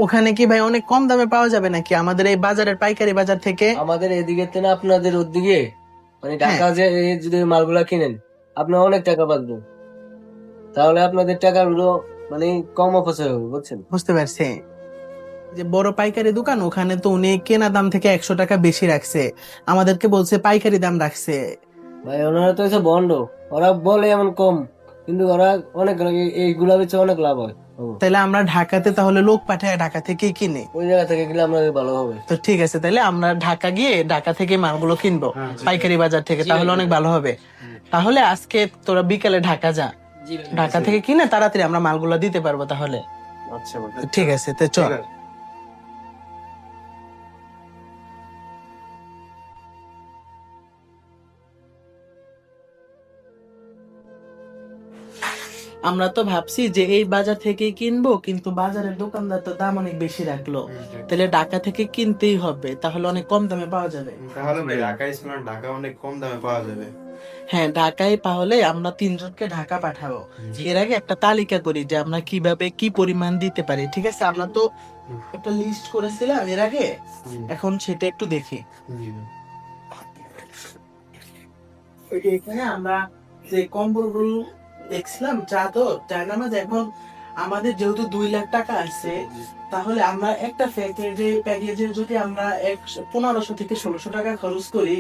ওখানে কি ভাই অনেক কম দামে পাওয়া যাবে নাকি আমাদের এই বাজারের পাইকারি বাজার থেকে? আমাদের এদিকে না আপনাদের ওদিকে, মানে ঢাকা যে যদি মালগুলা কিনেন আপনার অনেক টাকা বাঁচবেন, তাহলে আপনাদের টাকাগুলো মানে কম অপচয় হবে, বুঝছেন। বুঝতে পারছি। যে বড় পাইকারি দোকান, ওখানে তো উনি কেনা দাম থেকে 100 টাকা বেশি রাখছে, আমাদেরকে বলছে পাইকারি দাম রাখছে। ভাই ওনারা তো এসে বন্ড, ওরা বলে এমন কম, কিন্তু ওরা অনেক এইগুলা বেচে অনেক লাভ হয়। তাহলে আমরা ঢাকাতে তাহলে লোক পাঠায় ঢাকা থেকেই কিনে। ওই জায়গা থেকে গেলে আমাদের ভালো হবে। তো ঠিক আছে, তাহলে আমরা ঢাকা গিয়ে ঢাকা থেকে মালগুলো কিনবো পাইকারি বাজার থেকে, তাহলে অনেক ভালো হবে। তাহলে আজকে তোরা বিকালে ঢাকা যা, ঢাকা থেকে কিনে তাড়াতাড়ি আমরা মালগুলো দিতে পারবো তাহলে। আচ্ছা তো ঠিক আছে, তো চল। আমরা তো ভাবছি যে এই বাজার থেকেই কিনবো, কিন্তু বাজারের দোকানদার তো দাম অনেক বেশি রাখলো, তাহলে ঢাকা থেকে কিনতেই হবে, তাহলে অনেক কম দামে পাওয়া যাবে। তাহলে ভাই ঢাকা অনেক কম দামে পাওয়া যাবে। হ্যাঁ, ঢাকায় পাহলে আমরা 3 জনকে ঢাকা পাঠাবো। এর আগে একটা তালিকা করি যে আমরা কিভাবে কি পরিমাণ দিতে পারি। ঠিক আছে, আমরা তো একটা লিস্ট করেছিলাম এর আগে, এখন সেটা একটু দেখি। এখানে আমরা যে কম্বলগুলো দেখছিলাম চাদর জায়নামাজ এখন আমাদের যেহেতু 2 লাখ টাকা আছে, তাহলে আমরা একটা প্যাকেজে যদি আমরা 1500 থেকে 1600 টাকা খরচ করি,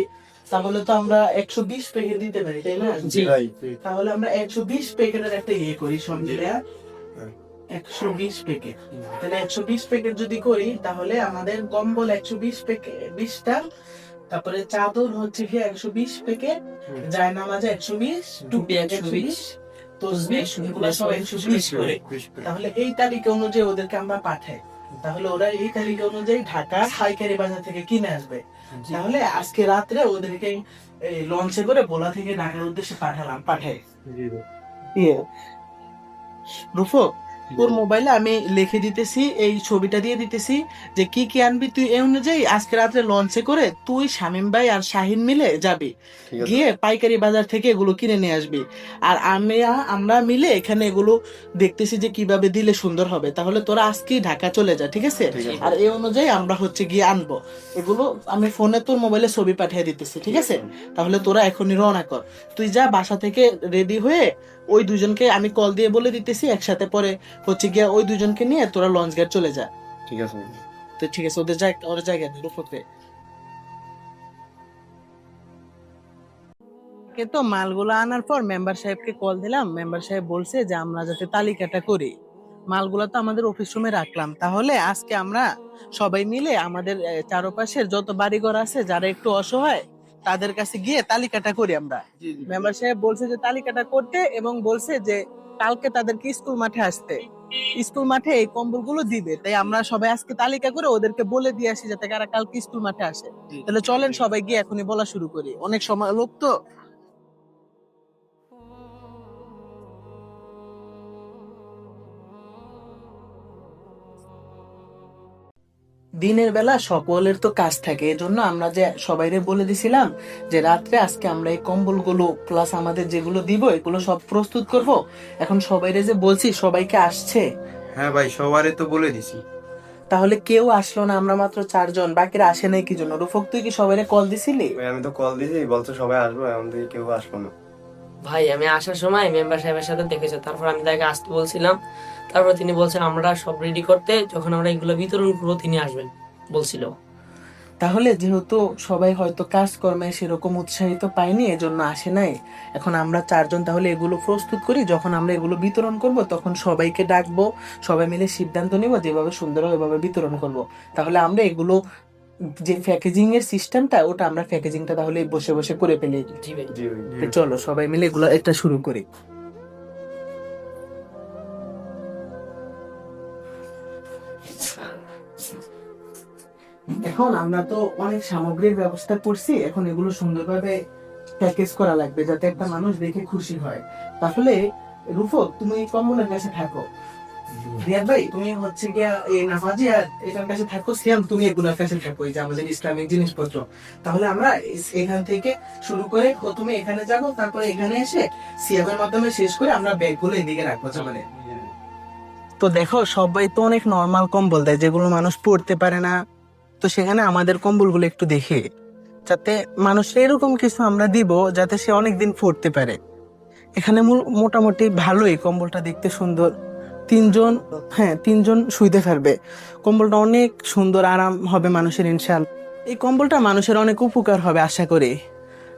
তাহলে তো আমরা 120 প্যাকেট দিতে পারি, তাই না? জি ভাই। তাহলে আমরা 120 প্যাকেটের একটা করি সব মিলে, 120 প্যাকেট। তাহলে 120 প্যাকেট যদি করি, তাহলে আমাদের কম্বল 120 প্যাকেট 20টা, তারপরে চাদর হচ্ছে কি 120 প্যাকেট, জায়নামাজে 120, টুপি 120, তসবিহ এগুলো সব 120 করে। তাহলে এই তালিকা অনুযায়ী ওদেরকে আমরা পাঠাই, তাহলে ওরা এই তালিকা অনুযায়ী ঢাকা পাইকারি বাজার থেকে কিনে আসবে। তাহলে আজকে রাত্রে ওদেরকে লঞ্চে করে ভোলা থেকে ঢাকার উদ্দেশ্যে পাঠাই। ইয়ে রুফো, তোর মোবাইলে আমি লিখে দিতেছি, এই ছবিটা দিয়ে দিতেছি যে কি কি আনবি তুই, এই অনুযায়ী আজকে রাত্রে লঞ্চে করে তুই শামীম ভাই আর শাহিন মিলে যাবি, গিয়ে পাইকারি বাজার থেকে এগুলো কিনে নিয়ে আসবি। আর আমরা মিলে এখানে এগুলো দেখতেছি যে কিভাবে দিলে সুন্দর হবে। তাহলে তোরা আজকেই ঢাকা চলে যা, ঠিক আছে? আর এই অনুযায়ী আমরা হচ্ছে গিয়ে আনবো এগুলো। আমি ফোনে তোর মোবাইলে ছবি পাঠিয়ে দিতেছি, ঠিক আছে? তাহলে তোরা এখনই রওনা কর, তুই যা বাসা থেকে রেডি হয়ে ওই দুজনকে আমি কল দিয়ে বলে দিতেছি, একসাথে পরে হচ্ছে গিয়া ওই দুজনকে নিয়ে তোরা লঞ্চ ঘাট চলে যা। ঠিক আছে। তো ঠিক আছে, ওদের জায়গা নেই রূপতে। তো মালগুলো আনার পর মেম্বার সাহেবকে কল দিলাম, মেম্বার সাহেব বলছে যে আমরা যাতে তালিকাটা করি। মালগুলো তো আমাদের অফিস রুমে রাখলাম, তাহলে আজকে আমরা সবাই মিলে আমাদের চারপাশের যত বাড়িঘর আছে যারা একটু অসহায় তাদের কাছে গিয়ে তালিকাটা করি আমরা। মেম্বার সাহেব বলছে যে তালিকাটা করতে, এবং বলছে যে কালকে তাদেরকে স্কুল মাঠে আসতে, স্কুল মাঠে এই কম্বলগুলো দিবে। তাই আমরা সবাই আজকে তালিকা করে ওদেরকে বলে দিয়ে আসি যাতে কারা কালকে স্কুল মাঠে আসে। তাহলে চলেন সবাই গিয়ে এখনই বলা শুরু করি, অনেক সময় লোক তো। দিনের বেলা সকলের তো কাজ থাকে, এজন্য আমরা যে সবাইরে বলে দিছিলাম যে রাত্রে আজকে আমরা এই কম্বলগুলো প্লাস আমাদের যেগুলো দিব এগুলো সব প্রস্তুত করব। এখন সবাইরে যে বলছি, সবাইকে আসছে? হ্যাঁ ভাই, সবারই তো বলে দিছি। তাহলে কেউ আসলো না, আমরা মাত্র 4 জন, বাকিরা আসে নাই কি জন্য? রুফক, তুই কি সবাইরে কল দিছিলি? আমি তো কল দিছি, বলছো সবাই আসবো, এখন থেকে কেউ আসবো না। ভাই আমি আসার সময় মেম্বার সাহেবের সাথে দেখেছি, তারপর আমি তাকে আসতে বলছিলাম, তারপর তিনি বলছেন আমরা সব রেডি করতে, যখন আমরা এগুলো বিতরণ করবো তিনি আসবেন বলছিল। তাহলে যেহেতু সবাই হয়তো কাজকর্মে সেরকম উৎসাহিত পায়নি, এজন্য আসে নাই। এখন আমরা 4 জন তাহলে এগুলো প্রস্তুত করি, যখন আমরা এগুলো বিতরণ করব তখন সবাইকে ডাকবো, সবাই মিলে সিদ্ধান্ত নিব যেভাবে সুন্দর ওইভাবে বিতরণ করব। তাহলে আমরা এগুলো যে প্যাকেজিং এর সিস্টেমটা, ওটা আমরা প্যাকেজিংটা তাহলে বসে বসে করে ফেলি। জি ভাই। তো চলো সবাই মিলে এগুলো একটা শুরু করি। এখন আমরা তো অনেক সামগ্রীর ব্যবস্থা করছি, এখন এগুলো সুন্দরভাবে প্যাকেজ করা লাগবে যাতে একটা মানুষ দেখে খুশি হয়। তাহলে রুফক, তুমি কম্বলের কাছে থাকো, রিয়াদ ভাই তুমি হচ্ছে গিয়া এই নামাজি আর এটার কাছে থাকো, সিয়াম তুমি এগুলোর কাছে থাকো, এই যে আমাদের ইসলামিক জিনিসপত্র। তাহলে আমরা এখান থেকে শুরু করে প্রথমে এখানে যাবো, তারপরে এখানে এসে সিয়ামের মাধ্যমে শেষ করে আমরা ব্যাগগুলো এদিকে রাখবো। মানে তো দেখো, সবাই তো অনেক নর্মাল কম্বল দেয় যেগুলো মানুষ পড়তে পারে না, তো সেখানে আমাদের কম্বলগুলো একটু দেখে যাতে মানুষের এরকম কিছু আমরা দিব যাতে সে অনেকদিন পড়তে পারে। এখানে মোটামুটি ভালোই, কম্বলটা দেখতে সুন্দর, 3 জন শুইতে পারবে। কম্বলটা অনেক সুন্দর, আরাম হবে মানুষের ইনশাআল্লাহ। এই কম্বলটা মানুষের অনেক উপকার হবে আশা করি।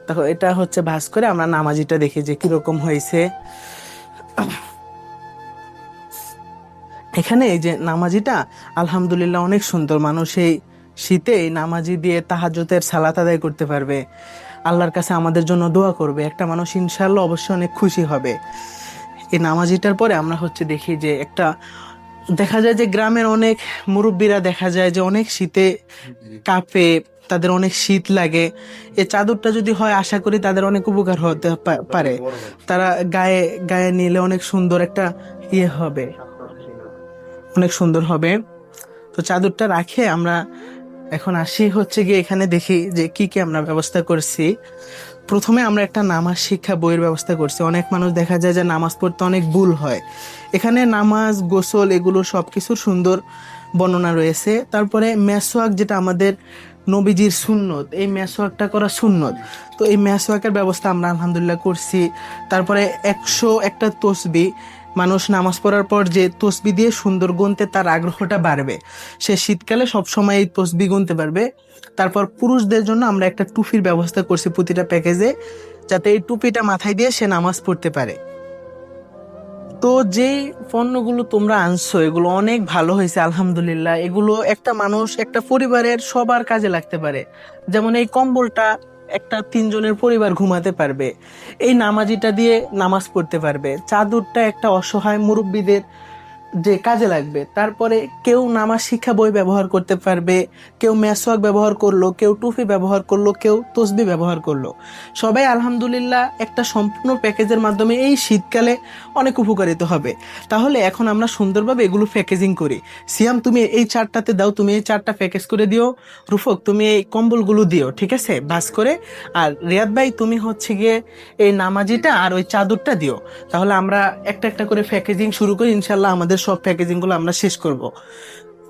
দেখো এটা হচ্ছে ভাঁজ করে আমরা নামাজিটা দেখি যে কিরকম হয়েছে। এখানে এই যে নামাজিটা আলহামদুলিল্লাহ অনেক সুন্দর, মানুষ এই শীতে এই নামাজি দিয়ে তাহাজ্জুদের সালাত আদায় করতে পারবে, আল্লাহর কাছে আমাদের জন্য দোয়া করবে, একটা মানুষ ইনশাআল্লাহ অবশ্যই অনেক খুশি হবে। এই নামাজিটার পরে আমরা হচ্ছে দেখি যে একটা দেখা যায় যে গ্রামের অনেক মুরব্বীরা দেখা যায় যে অনেক শীতে কাঁপে, তাদের অনেক শীত লাগে। এই চাদরটা যদি হয় আশা করি তাদের অনেক উপকার হতে পারে, তারা গায়ে গায়ে নিলে অনেক সুন্দর একটা হবে, অনেক সুন্দর হবে। তো চাদরটা রাখে আমরা এখন আসি হচ্ছে গিয়ে এখানে দেখি যে কি কি আমরা ব্যবস্থা করছি। প্রথমে আমরা একটা নামাজ শিক্ষা বইয়ের ব্যবস্থা করছি। অনেক মানুষ দেখা যায় যে নামাজ পড়তে অনেক ভুল হয়, এখানে নামাজ, গোসল এগুলো সবকিছুর সুন্দর বর্ণনা রয়েছে। তারপরে মেসওয়াক, যেটা আমাদের নবীজির সুন্নত, এই মেসওয়াকটা করা সুন্নত। তো এই মেসওয়াকের ব্যবস্থা আমরা আলহামদুলিল্লাহ করছি। তারপরে 101টা তসবি, মানুষ নামাজ পড়ার পর যে তসবি দিয়ে সুন্দর গুনতে তার আগ্রহটা বাড়বে, সে শীতকালে সবসময় এই তসবি গুনতে পারবে। তারপর পুরুষদের জন্য আমরা একটা টুপির ব্যবস্থা করছি প্রতিটা প্যাকেজে, যাতে এই টুপিটা মাথায় দিয়ে সে নামাজ পড়তে পারে। তো যেই পণ্যগুলো তোমরা আনছো এগুলো অনেক ভালো হয়েছে আলহামদুলিল্লাহ। এগুলো একটা মানুষ, একটা পরিবারের সবার কাজে লাগতে পারে। যেমন এই কম্বলটা একটা 3 জনের পরিবার ঘুমাতে পারবে, এই নামাজিটা দিয়ে নামাজ পড়তে পারবে, চাদরটা একটা অসহায় মুরব্বীদের যে কাজে লাগবে। তারপরে কেউ নামাজ শিক্ষা বই ব্যবহার করতে পারবে, কেউ মেসওয়াক ব্যবহার করলো, কেউ টুপি ব্যবহার করলো, কেউ তসবি ব্যবহার করলো। সবাই আলহামদুলিল্লাহ একটা সম্পূর্ণ প্যাকেজের মাধ্যমে এই শীতকালে অনেক উপকারিত হবে। তাহলে এখন আমরা সুন্দরভাবে এগুলো প্যাকেজিং করি। সিয়াম তুমি এই 4টাতে দাও, তুমি এই 4টা প্যাকেজ করে দিও। রুফক তুমি এই কম্বলগুলো দিও, ঠিক আছে, বাস করে। আর রিয়াদ ভাই তুমি হচ্ছে গিয়ে এই নামাজিটা আর ওই চাদরটা দিও। তাহলে আমরা একটা একটা করে প্যাকেজিং শুরু করি, ইনশাল্লাহ আমাদের সব প্যাকেজিং গুলো আমরা শেষ করব।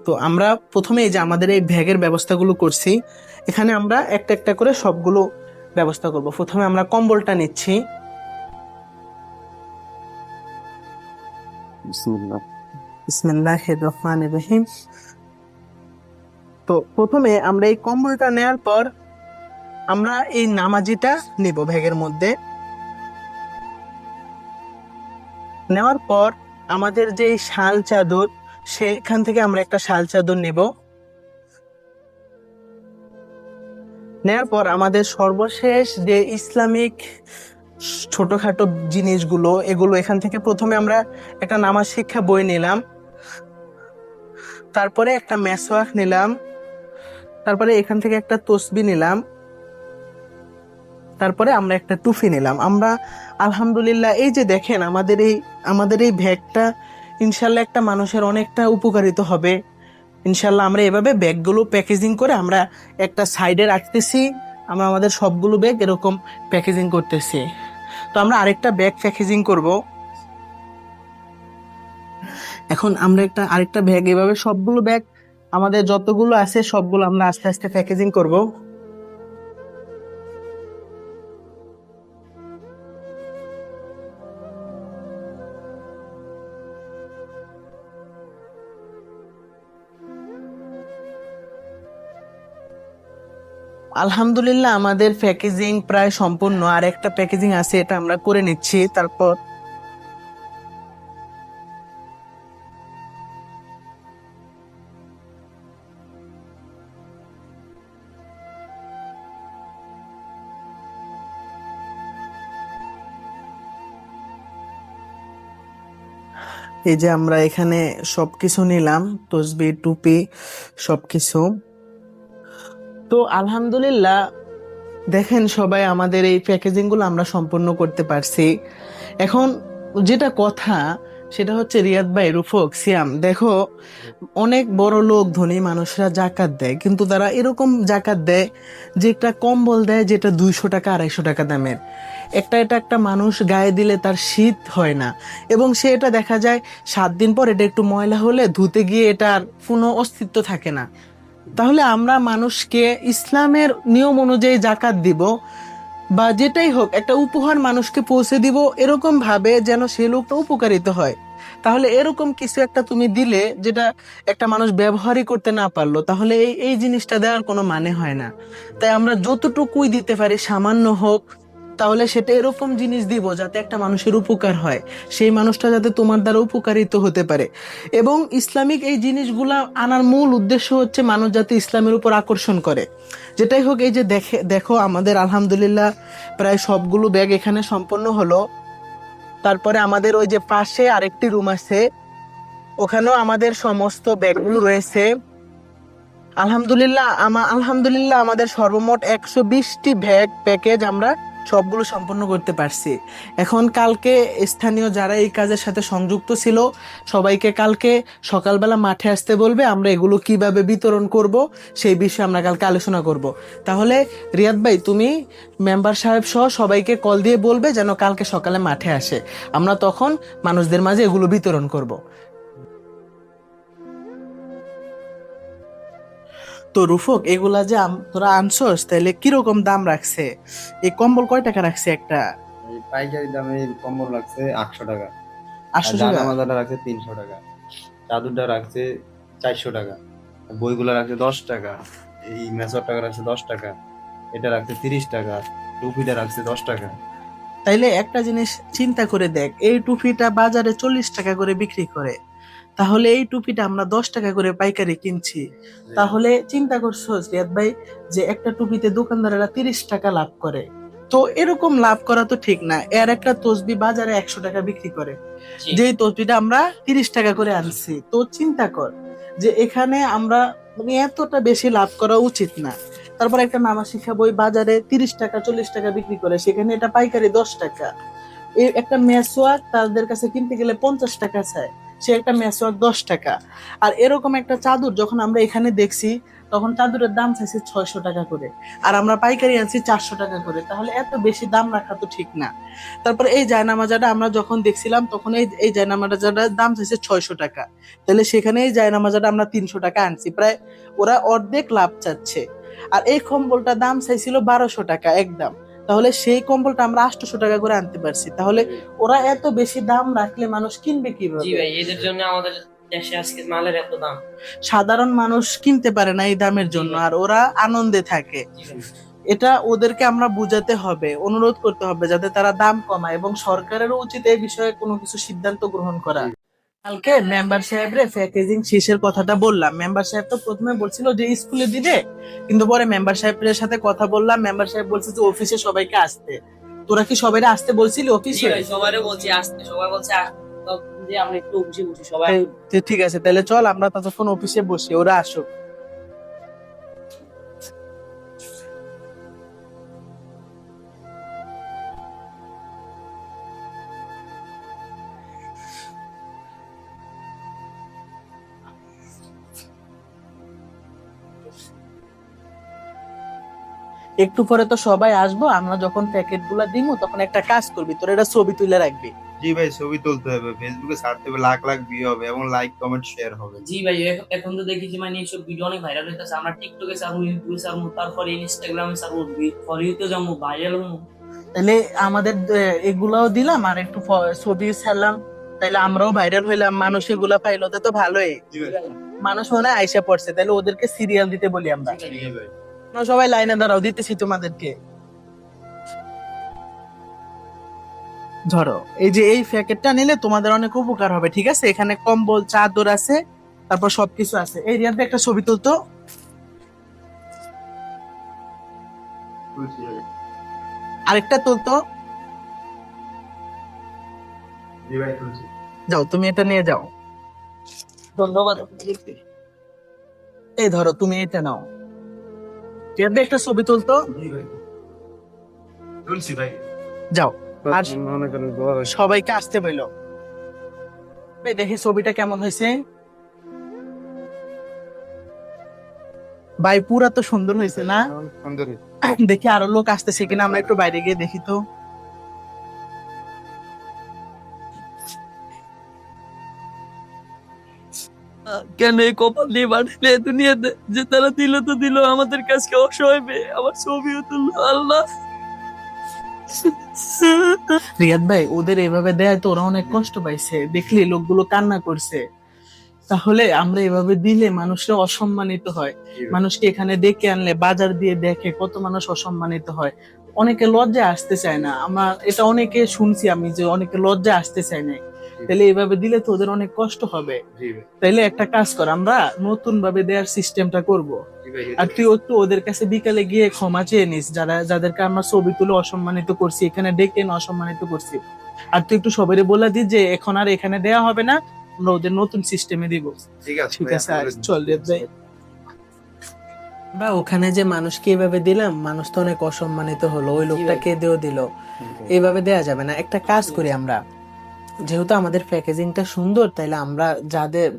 তো আমরা প্রথমে এই যে আমাদের এই ব্যাগের ব্যবস্থাগুলো করছি, এখানে আমরা একটা একটা করে সবগুলো ব্যবস্থা করব। প্রথমে আমরা কম্বলটা নিচ্ছি। বিসমিল্লাহির রহমানির রহিম। তো প্রথমে আমরা এই কম্বলটা নেওয়ার পর আমরা এই নামাজিটা নিব ব্যাগের মধ্যে। নেওয়ার পর আমাদের যে শাল চাদর, সেখান থেকে আমরা একটা শাল চাদর নেব। নেওয়ার পর আমাদের সর্বশেষ যে ইসলামিক ছোটখাটো জিনিসগুলো, এগুলো এখান থেকে প্রথমে আমরা একটা নামাজ শিক্ষা বই নিলাম, তারপরে একটা মেসওয়াক নিলাম, তারপরে এখান থেকে একটা তসবি নিলাম, তারপরে আমরা একটা টুপি নিলাম। আমরা আলহামদুলিল্লাহ এই যে দেখেন আমাদের এই ব্যাগটা ইনশাল্লাহ একটা মানুষের অনেকটা উপকারিত হবে ইনশাল্লাহ। আমরা এভাবে ব্যাগগুলো প্যাকেজিং করে আমরা একটা সাইডে রাখতেছি। আমরা আমাদের সবগুলো ব্যাগ এরকম প্যাকেজিং করতেছি। তো আমরা আরেকটা ব্যাগ প্যাকেজিং করব। এখন আমরা আরেকটা ব্যাগ এভাবে সবগুলো ব্যাগ আমাদের যতগুলো আছে সবগুলো আমরা আস্তে আস্তে প্যাকেজিং করব। আলহামদুলিল্লাহ আমাদের প্যাকেজিং প্রায় সম্পূর্ণ, আর একটা প্যাকেজিং আছে, এটা আমরা করে নিচ্ছি। তারপর এই যে আমরা এখানে সবকিছু নিলাম, তসবি টুপি সবকিছু। তো আলহামদুলিল্লাহ দেখেন সবাই আমাদের এই প্যাকেজিং গুলো আমরা সম্পূর্ণ করতে পারছি। এখন যেটা কথা সেটা হচ্ছে রিয়াদ ভাই, রুফক, সিয়াম, দেখো অনেক বড় লোক ধনী মানুষরা জাকাত দেয়, কিন্তু তারা এরকম জাকাত দেয় যে একটা কম্বল দেয় যেটা 200 টাকা 250 টাকা দামের। এটা একটা মানুষ গায়ে দিলে তার শীত হয় না, এবং সে এটা দেখা যায় 7 দিন পর এটা একটু ময়লা হলে ধুতে গিয়ে এটার কোনো অস্তিত্ব থাকে না। তাহলে আমরা মানুষকে ইসলামের নিয়ম অনুযায়ী জাকাত দিব, বা যেটাই হোক একটা উপহার মানুষকে পৌঁছে দিব এরকম ভাবে যেন সে লোকটা উপকারিত হয়। তাহলে এরকম কিছু একটা তুমি দিলে যেটা একটা মানুষ ব্যবহারই করতে না পারলো, তাহলে এই জিনিসটা দেওয়ার কোনো মানে হয় না। তাই আমরা যতটুকুই দিতে পারি সামান্য হোক, তাহলে সেটা এরকম জিনিস দিব যাতে একটা মানুষের উপকার হয়, সেই মানুষটা যাতে তোমার দ্বারা উপকারিত হতে পারে। এবং ইসলামিক এই জিনিসগুলা আনার মূল উদ্দেশ্য হচ্ছে মানুষ যাতে ইসলামের উপর আকর্ষণ করে। যেটাই হোক, এই যে দেখো আমাদের আলহামদুলিল্লাহ প্রায় সবগুলো ব্যাগ এখানে সম্পন্ন হলো। তারপরে আমাদের ওই যে পাশে আরেকটি রুম আছে, ওখানেও আমাদের সমস্ত ব্যাগগুলো রয়েছে। আলহামদুলিল্লাহ আমাদের সর্বমোট 120টি ব্যাগ প্যাকেজ আমরা সবগুলো সম্পন্ন করতে পারছি। এখন কালকে স্থানীয় যারা এই কাজের সাথে সংযুক্ত ছিল সবাইকে কালকে সকালবেলা মাঠে আসতে বলবে, আমরা এগুলো কিভাবে বিতরণ করব সেই বিষয়ে আমরা কালকে আলোচনা করব। তাহলে রিয়াদ ভাই তুমি মেম্বার সাহেব সহ সবাইকে কল দিয়ে বলবে যেন কালকে সকালে মাঠে আসে, আমরা তখন মানুষদের মাঝে এগুলো বিতরণ করব। তো তো রুফক, এগুলা যে তোরা আনছস তাহলে কিরকম দাম রাখছে? এই কম্বল কয় টাকা রাখছে একটা? এই পাইকারি দামে কম্বল লাগছে 800 টাকা, 800 টাকা? জানামাজাটা রাখছে 300 টাকা, চাদরটা রাখছে 400 টাকা, বইগুলো রাখছে 10 টাকা, এই মেসরটা রাখছে 10 টাকা, এটা রাখছে 30 টাকা, টুপিটা রাখছে 10 টাকা। তাইলে একটা জিনিস চিন্তা করে দেখ, এই টুপিটা বাজারে 40 টাকা করে বিক্রি করে, তাহলে এই টুপিটা আমরা 10 টাকা করে পাইকারি কিনছি। তাহলে চিন্তা করছো রিয়াদ ভাই যে একটা টুপিতে দোকানদারেরা 30 টাকা লাভ করে। তো এরকম লাভ করা তো ঠিক না। এর একটা তসবি বাজারে 100 টাকা বিক্রি করে, জি। যেই তসবিটা আমরা 30 টাকা করে আনছি। তো চিন্তা কর যে এখানে আমরা মানে এতটা বেশি লাভ করা উচিত না। তারপর একটা নামাজ শিক্ষা বই বাজারে 30 টাকা 40 টাকা বিক্রি করে, সেখানে এটা পাইকারি 10 টাকা। এই একটা মেসওয়াক তাদের কাছে কিনতে গেলে 50 টাকা চায়, সে একটা মেসওয়াক 10 টাকা। আর এরকম একটা চাদর যখন আমরা এখানে দেখছি, তখন চাদরের দাম চাইছে 600 টাকা করে, আর আমরা পাইকারি আনছি 400 টাকা করে। তাহলে এত বেশি দাম রাখা তো ঠিক না। তারপরে এই জায়নামাজাটা আমরা যখন দেখছিলাম, তখন এই জায়নামাজাটার দাম চাইছে 600 টাকা। তাহলে সেখানে এই জায়নামাজাটা আমরা 300 টাকা আনছি, প্রায় ওরা অর্ধেক লাভ চাচ্ছে। আর এই কম্বলটা দাম চাইছিল 1200 টাকা একদম, তাহলে সেই কম্বলটা আমরা 800 টাকা করে আনতে পারছি। তাহলে ওরা এত বেশি দাম রাখলে মানুষ কিনবে জি কিভাবে? ভাই, এদের জন্য আমাদের দেশে আজকে মালের এত দাম। সাধারণ মানুষ কিনতে পারে না এই দামের জন্য, আর ওরা আনন্দে থাকে। জি ভাই। এটা ওদেরকে আমরা বুঝাতে হবে, অনুরোধ করতে হবে যাতে তারা দাম কমায়, এবং সরকারেরও উচিত এই বিষয়ে কোনো কিছু সিদ্ধান্ত গ্রহণ করা। কালকে মেম্বার সাহেবরে প্যাকেজিং শেষের কথাটা বললাম। মেম্বার সাহেব তো প্রথমে বলছিল যে স্কুলে দিবে, কিন্তু পরে মেম্বার সাহেবের সাথে কথা বললাম, মেম্বার সাহেব বলছে যে অফিসে সবাইকে আসতে। তোরা কি সবাই আসতে বলছিলি জি অফিসে? ভাই, সবারও বলছি আসতে, সবাই বলছে তো যে আমরা একটু অফিসে বসি সবাই। তো ঠিক আছে, তাহলে চল আমরা ততক্ষণ অফিসে বসি, ওরা আসুক। একটু পরে তো সবাই আসবো, আমরা যখন প্যাকেট গুলা দিব তখন একটা কাজ করবি, তোর এটা ছবি তুলে রাখবি। জি ভাই, ছবি তুলতে হবে, ফেসবুকে ছাড়তে হবে, লাখ লাখ ভিউ হবে এবং লাইক কমেন্ট শেয়ার হবে। জি ভাই, এখন তো দেখি যে মানে এইসব ভিডিও অনেক ভাইরাল হইতেছে। আমরা টিকটকে ছাড়বো, ইউটিউবে ছাড়বো, তারপরে ইনস্টাগ্রামে ছাড়বো, ফলোতে যাবো, ভাইরাল হবো। তাহলে আমাদের এগুলাও দিলাম, আর একটু ছবি ছাড়লাম, তাইলে আমরাও ভাইরাল হইলাম, মানুষ এগুলা পাইলো তো ভালোই। জি ভাই। মানুষ মনে হয় আইসা পড়ছে, তাহলে ওদেরকে সিরিয়াল দিতে বলি আমরা। জি ভাই। তোমরা সবাই লাইনে দাঁড়াও, দিতেছি তোমাদেরকে। ধরো এই যে এই প্যাকেটটা নিলে তোমাদের অনেক উপকার হবে, ঠিক আছে? এখানে কম্বল চাদর আছে, তারপর সবকিছু আছে। এই রিয়াদ ভাই একটা ছবি তুলতো, তুলছি ভাই। আরেকটা তুলতো। জি ভাই, তুলছি। যাও তুমি এটা নিয়ে যাও। ধন্যবাদ। এই ধরো তুমি এটা নাও। রিয়াদ ভাই একটা ছবি তুলতো, জি ভাই, তুলছি ভাই। যাও। আর মনে করেন দোয়া ভাই। সবাইকে আসতে বললো। ভাই দেখি ছবিটা কেমন হয়েছে। ভাই পুরা তো সুন্দর হয়েছে না? সুন্দর। দেখি আরো লোক আসতেছে কিনা, আমরা একটু বাইরে গিয়ে দেখি তো। কেন এই কপাল দিয়ে পাঠালে দুনিয়াতে, যে তারা দিল তো দিল, আমাদের কাছে অসহায় পেয়ে আমার ছবিও তুললো। আল্লাহ। রিয়াদ ভাই ওদের এভাবে দেয় তো ওরা অনেক কষ্ট পাইছে, দেখলি লোকগুলো কান্না করছে। তাহলে আমরা এভাবে দিলে মানুষরা অসম্মানিত হয়। মানুষকে এখানে ডেকে আনলে বাজার দিয়ে দেখে কত মানুষ অসম্মানিত হয়, অনেকে লজ্জায় আসতে চায় না। আমার এটা অনেকে শুনছি আমি যে অনেকে লজ্জায় আসতে চায় না। তাহলে এইভাবে দিলে তো ওদের অনেক কষ্ট হবে। জি ভাই। তাইলে একটা কাজ কর, আমরা নতুন ভাবে দেওয়ার সিস্টেমটা করব। জি ভাই। আর তুই একটু ওদের কাছে বিকালে গিয়ে ক্ষমা চেয়ে নিস, যাদেরকে আমরা ছবি তুলে অসম্মানিত করছি, এখানে ডেকে এনে অসম্মানিত করছি। আর তুই একটু সবাই বলে দিস যে এখন আর এখানে দেয়া হবে না, আমরা ওদের নতুন সিস্টেমে দিব। ঠিক আছে ঠিক ভাই, আছে, আপনি বলে দিন। চল রে ভাই। বা ওখানে যে মানুষকে এভাবে দিলাম, মানুষ তো অনেক অসম্মানিত হলো, ওই লোকটা কেঁদেও দিল। এইভাবে দেয়া যাবে না। একটা কাজ করি আমরা, যেহেতু আমাদের প্যাকেজিংটা সুন্দর, তাইলে আমরা যাদের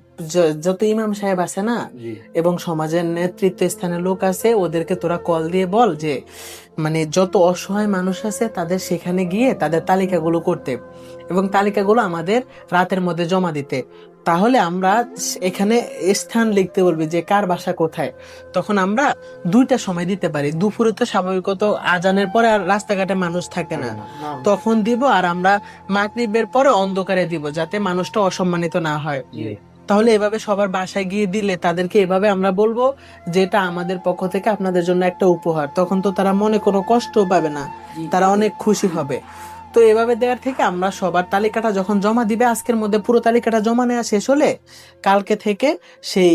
যত ইমাম সাহেব আছে না, জি। এবং সমাজের নেতৃত্ব স্থানের লোক আছে, ওদেরকে তোরা কল দিয়ে বল যে মানে যত অসহায় মানুষ আছে তাদের সেখানে গিয়ে তাদের তালিকাগুলো করতে, এবং তালিকাগুলো আমাদের রাতের মধ্যে জমা দিতে। তাহলে আমরা এখানে স্থান লিখতে বলবি যে কার বাসা কোথায়। তখন আমরা দুইটা সময় দিতে পারি। দুপুরে তো স্বাভাবিকত আজানের পরে আর রাস্তাঘাটে মানুষ থাকে না, তখন দিব। আর আমরা মাগরিবের পরে অন্ধকারে দিব, যাতে মানুষটা অসম্মানিত না হয়। তাহলে এভাবে সবার বাসায় গিয়ে দিলে তাদেরকে এভাবে আমরা বলবো যে এটা আমাদের পক্ষ থেকে আপনাদের জন্য একটা উপহার। তখন তো তারা মনে কোনো কষ্ট পাবে না, তারা অনেক খুশি হবে। তো এভাবে দেওয়ার থেকে আমরা সবার তালিকাটা যখন জমা দিবে, আজকের মধ্যে পুরো তালিকাটা জমা নেওয়া শেষ হলে কালকে থেকে সেই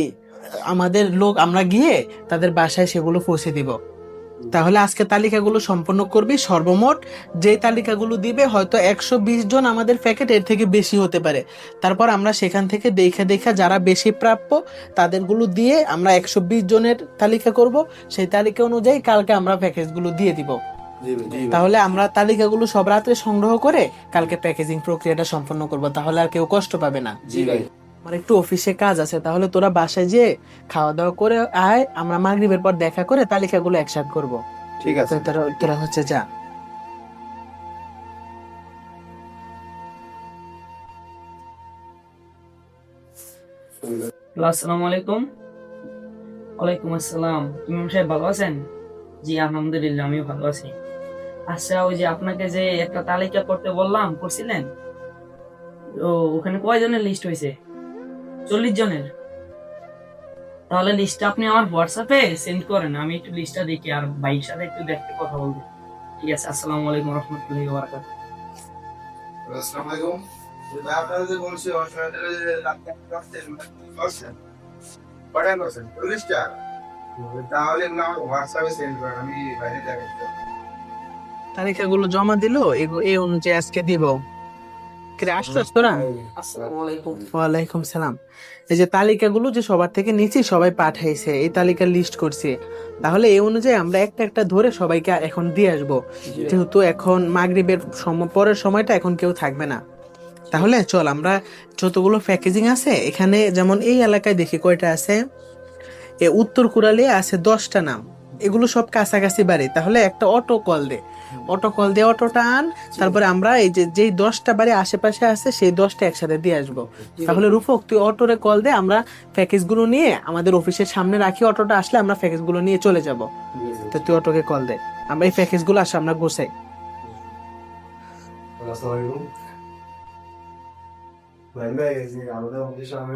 আমাদের লোক আমরা গিয়ে তাদের বাসায় সেগুলো পৌঁছে দিব। তাহলে আজকে তালিকাগুলো সম্পন্ন করবি। সর্বমোট যে তালিকাগুলো দিবে হয়তো 120 জন আমাদের প্যাকেট, এর থেকে বেশি হতে পারে। তারপর আমরা সেখান থেকে দেখা যারা বেশি প্রাপ্য তাদেরগুলো দিয়ে আমরা 120 জনের তালিকা করব। সেই তালিকা অনুযায়ী কালকে আমরা প্যাকেজগুলো দিয়ে দিব। তাহলে আমরা তালিকাগুলো সব রাত্রে সংগ্রহ করে কালকে প্যাকেজিং প্রক্রিয়াটা সম্পন্ন করব। তাহলে আর কেউ কষ্ট পাবে না। আমার একটু অফিসে কাজ আছে, তাহলে তোরা বাসায় যেয়ে খাওয়া দাওয়া করে আয়। আমরা মাগরিবের পর দেখা করে তালিকাগুলো একসাথে করব। ঠিক আছে। তোরা হচ্ছে যা। আসসালামু আলাইকুম। ওয়ালাইকুম আসসালাম। ইমাম সাহেব ভালো আছেন? জি আলহামদুলিল্লাহ, আমিও ভালো আছি। আচ্ছা, ওই যে আপনাকে যে একটা তালিকা করতে বললাম, করছিলেন? ও ওখানে কয়জনের লিস্ট হয়েছে? 40 জনের। তাহলে লিস্টটা আপনি আমার হোয়াটসঅ্যাপে সেন্ড করেন, আমি একটু লিস্টটা দেখি আর ভাইয়ের সাথে একটু দেখতে কথা বলবো। ঠিক আছে, আসসালামু আলাইকুম রহমতুল্লাহি ওয়া বারাকাতুহু। আসসালামু আলাইকুম। ভাই আপনারা যে বলছি অসহায়দের যে পাঠান করছেন 40 টাকা, তাহলে এগুলো আমার হোয়াটসঅ্যাপে সেন্ড করেন, আমি বাইরে দেখাচ্ছি। তালিকাগুলো জমা দিল, এই অনুযায়ী আজকে দিব। আসছিস তোরা? আসসালামু আলাইকুম। ওয়ালাইকুম সালাম। এই যে তালিকাগুলো যে সবার থেকে নিচে সবাই পাঠাইছে, এই তালিকার লিস্ট করছে। তাহলে এই অনুযায়ী আমরা একটা একটা ধরে সবাইকে এখন দিয়ে আসবো, যেহেতু এখন মাগরিবের পরের সময়টা এখন কেউ থাকবে না। তাহলে চল আমরা যতগুলো প্যাকেজিং আছে এখানে, যেমন এই এলাকায় দেখি কয়টা আছে, এ উত্তর কুড়ালে আছে 10টা নাম। এগুলো সব কাছাকাছি বাড়ি। তাহলে একটা অটো কল দে, অটোটা আন। তারপরে আমরা এই যে যেই 10টা বাড়ি আশেপাশে আছে সেই 10টা একসাথে দিয়ে আসবো। তাহলে রূপক তুই অটোরে কল দে, আমরা প্যাকেজগুলো নিয়ে আমাদের অফিসের সামনে রাখি। অটোটা আসলে আমরা প্যাকেজগুলো নিয়ে চলে যাব। তো তুই অটোকে কল দে, আমরা এই প্যাকেজগুলো আসে আমরা গোছাই। আসসালামু আলাইকুম। ভাই এই যে আমাদের অফিসে আমি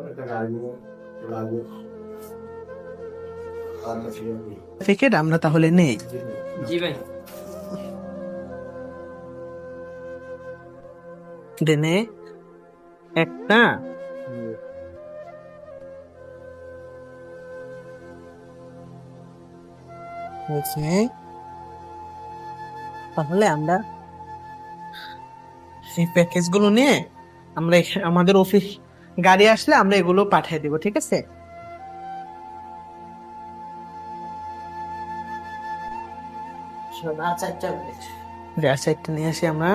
একটা গাড়ি লাগবে। প্যাকেট আমরা তাহলে নেই। জি ভাই। দেনে একটা তাহলে আমরা এই প্যাকেজগুলো নিয়ে আমরা আমাদের অফিস গাড়ি আসলে আমরা এগুলো পাঠিয়ে দিব। ঠিক আছে? চারটা নিয়ে আসি আমরা।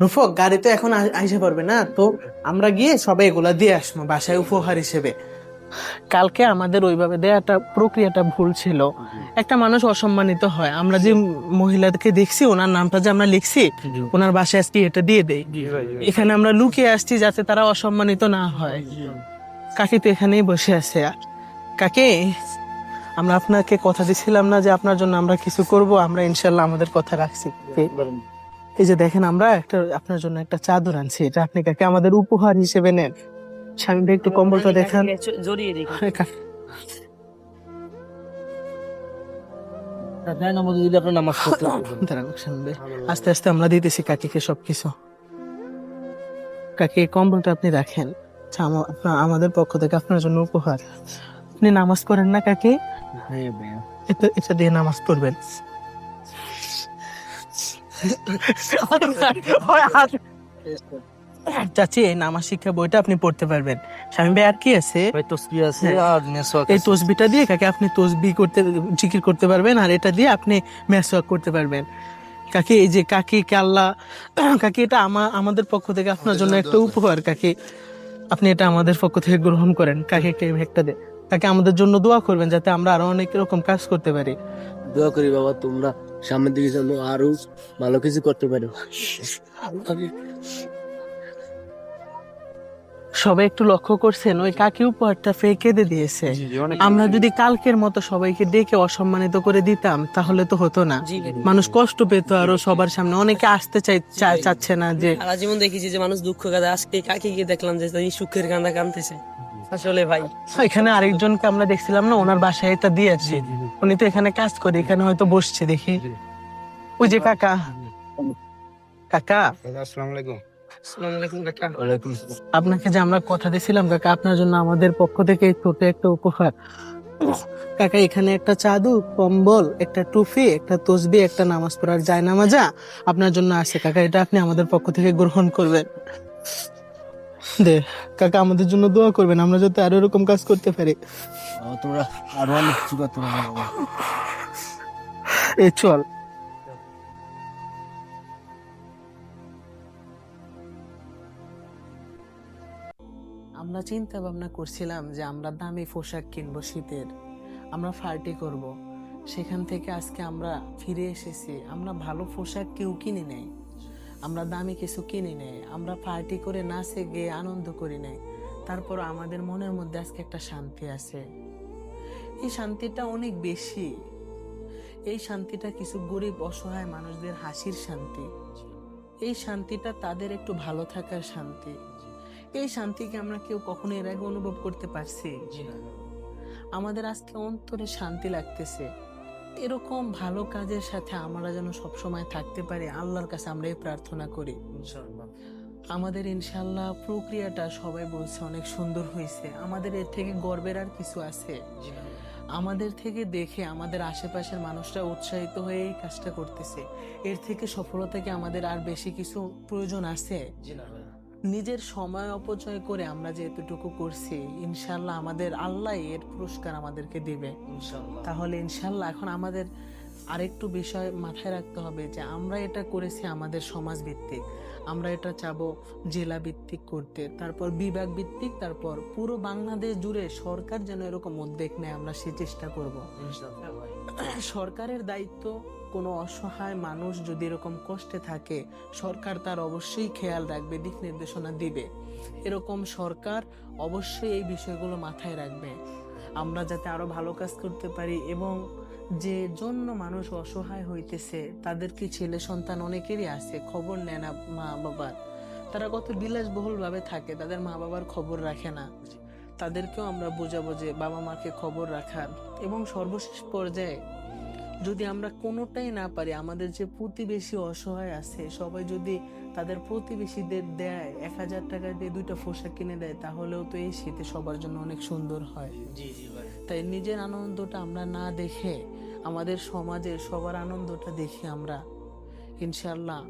রুফক গাড়ি তো এখন আইসা পারবে না, তো আমরা গিয়ে সবাই এগুলা দিয়ে আসবো বাসায় উপহার হিসেবে। কালকে আমাদের ওইভাবে দেয়াটা প্রক্রিয়াটা ভুল ছিল। একটা মানুষ অসম্মানিত হয়। আমরা যে মহিলাকে দেখছি, ওনার নামটা যে আমরা লিখছি, ওনার বাসায় আসছি এটা দিয়ে দেই। এখানে আমরা লুকিয়ে আসছি যাতে তারা অসম্মানিত না হয়। কাকি তো এখানেই বসে আছে। কাকি, আমরা আপনাকে কথা দিছিলাম না যে আপনার জন্য আমরা কিছু করব? আমরা ইনশাল্লাহ আমাদের কথা রাখছি। এই যে দেখেন, আমরা আপনার জন্য একটা চাদর আনছি, এটা আপনি কাকে আমাদের উপহার হিসেবে নেন। স্বামী ভাই একটু কম্বলটা দেখান। জড়িয়ে দেখি। আস্তে আস্তে আমরা দিতেছি কাকিকে সবকিছু। কাকি কম্বলটা আপনি রাখেন, আমাদের পক্ষ থেকে আপনার জন্য উপহার। আপনি নামাজ পড়েন না কাকি? এটা দিয়ে নামাজ পড়বেন। চাচি, এই নামাজ শিক্ষা বইটা আপনি পড়তে পারবেন। স্বামী ভাই আর কি আছে? এই তসবিটা দিয়ে কাকে আপনি তসবি করতে, জিকির করতে পারবেন, আর এটা দিয়ে আপনি মেসওয়াক করতে পারবেন। কাকি এই যে কাকিকে আল্লাহ, কাকি এটা আমাদের পক্ষ থেকে আপনার জন্য একটা উপহার কাকি, আপনি এটা আমাদের পক্ষ থেকে গ্রহণ করেন। কাকিকে এই ব্যাগটা দে। কাকি আমাদের জন্য দোয়া করবেন যাতে আমরা আরো অনেক রকম কাজ করতে পারি। দোয়া করি বাবা তোমরা সামনের দিকে যেন আরো ভালো কিছু করতে পারো। সবাই একটু লক্ষ্য করছেন ওই কাকি উপহারটা ফেকে দিয়েছে। আমরা যদি কালকের মতো সবাইকে ডেকে অসম্মানিত করে দিতাম তাহলে তো হতো না, মানুষ কষ্ট পেত আরো সবার সামনে। অনেকে আসতে চাচ্ছে না যে সারা জীবন দেখেছি যে মানুষ দুঃখ কাঁদে, আজকে কাকিকে দেখলাম যে তিনি সুখের কান্দা কাঁদতেছে। আসলে ভাই এখানে আরেকজনকে আমরা দেখছিলাম না, ওনার বাসায় এটা দিয়েছে, উনি তো এখানে কাজ করে, এখানে হয়তো বসছে দেখি। ওই যে কাকা, কাকা আসসালামু আলাইকুম। আসসালামু আলাইকুম কাকা। ওয়ালাইকুম আপনাকে যে আমরা কথা দিয়েছিলাম কাকা, আপনার জন্য আমাদের পক্ষ থেকে এই ছোট একটা উপহার। কাকা এখানে একটা চাদর, কম্বল, একটা টুপি, একটা তসবি, একটা নামাজ পড়ার জায়নামাজা আপনার জন্য আছে কাকা, এটা আপনি আমাদের পক্ষ থেকে গ্রহণ করবেন। দে কাকা, আমাদের জন্য দোয়া করবেন আমরা যাতে আরো এরকম কাজ করতে পারি। তোমরা আরো অনেক কিছু করতে পারো বাবা। এই চল। আমরা চিন্তা ভাবনা করছিলাম যে আমরা দামি পোশাক কিনবো শীতের, আমরা পার্টি করব। সেখান থেকে আজকে আমরা ফিরে এসেছি, আমরা ভালো পোশাক কেউ কিনে নেই, আমরা দামি কিছু কিনে নেই, আমরা পার্টি করে নাচে গিয়ে আনন্দ করি নাই। তারপর আমাদের মনের মধ্যে আজকে একটা শান্তি আছে। এই শান্তিটা অনেক বেশি। এই শান্তিটা কিছু গরিব অসহায় মানুষদের হাসির শান্তি। এই শান্তিটা তাদের একটু ভালো থাকার শান্তি। এই শান্তিকে আমরা কেউ কখনো এর আগে অনুভব করতে পারছি? আমাদের আজকে অন্তরে শান্তি লাগতেছে। এরকম ভালো কাজের সাথে আমরা যেন সবসময় থাকতে পারি, আল্লাহর কাছে আমরা এই প্রার্থনা করি। আমাদের ইনশাল্লাহ প্রক্রিয়াটা সবাই বলছে অনেক সুন্দর হয়েছে। আমাদের এর থেকে গর্বের আর কিছু আছে? আমাদের থেকে দেখে আমাদের আশেপাশের মানুষরা উৎসাহিত হয়ে এই কাজটা করতেছে। এর থেকে সফলতা কি আমাদের আর বেশি কিছু প্রয়োজন আছে? নিজের সময় অপচয় করে আমরা যে এতটুকু করছি, ইনশাল্লাহ আমাদের আল্লাহ এর পুরস্কার আমাদেরকে দিবে। তাহলে ইনশাল্লাহ এখন আমাদের আরেকটু বিষয় মাথায় রাখতে হবে যে আমরা এটা করেছি আমাদের সমাজ ভিত্তিক, আমরা এটা চাবো জেলা ভিত্তিক করতে, তারপর বিভাগ ভিত্তিক, তারপর পুরো বাংলাদেশ জুড়ে সরকার যেন এরকম উদ্যোগ নেয়, আমরা সে চেষ্টা করব। সরকারের দায়িত্ব, কোনো অসহায় মানুষ যদি এরকম কষ্টে থাকে সরকার তার অবশ্যই খেয়াল রাখবে, দিক নির্দেশনা দিবে। এরকম সরকার অবশ্যই এই বিষয়গুলো মাথায় রাখবে, আমরা যাতে আরো ভালো কাজ করতে পারি। এবং যে জন্য মানুষ অসহায় হইতেছে তাদেরকে ছেলে সন্তান অনেকেরই আছে, খবর নেয় না মা বাবার, তারা কত বিলাসবহুল ভাবে থাকে, তাদের মা বাবার খবর রাখে না। তাদেরকেও আমরা বোঝাবো যে বাবা মাকে খবর রাখার। এবং সর্বশেষ পর্যায়ে যদি আমরা কোনোটাই না পারি, আমাদের যে প্রতিবেশী অসহায় আছে সবাই যদি তাদের প্রতিবেশীদের দেয় 1000 টাকা দিয়ে 2টা পোশাক কিনে দেয়, তাহলেও তো এই শীতে সবার জন্য অনেক সুন্দর হয়। তাই নিজের আনন্দটা আমরা না দেখে আমাদের সমাজের সবার আনন্দটা দেখে আমরা ইনশাল্লাহ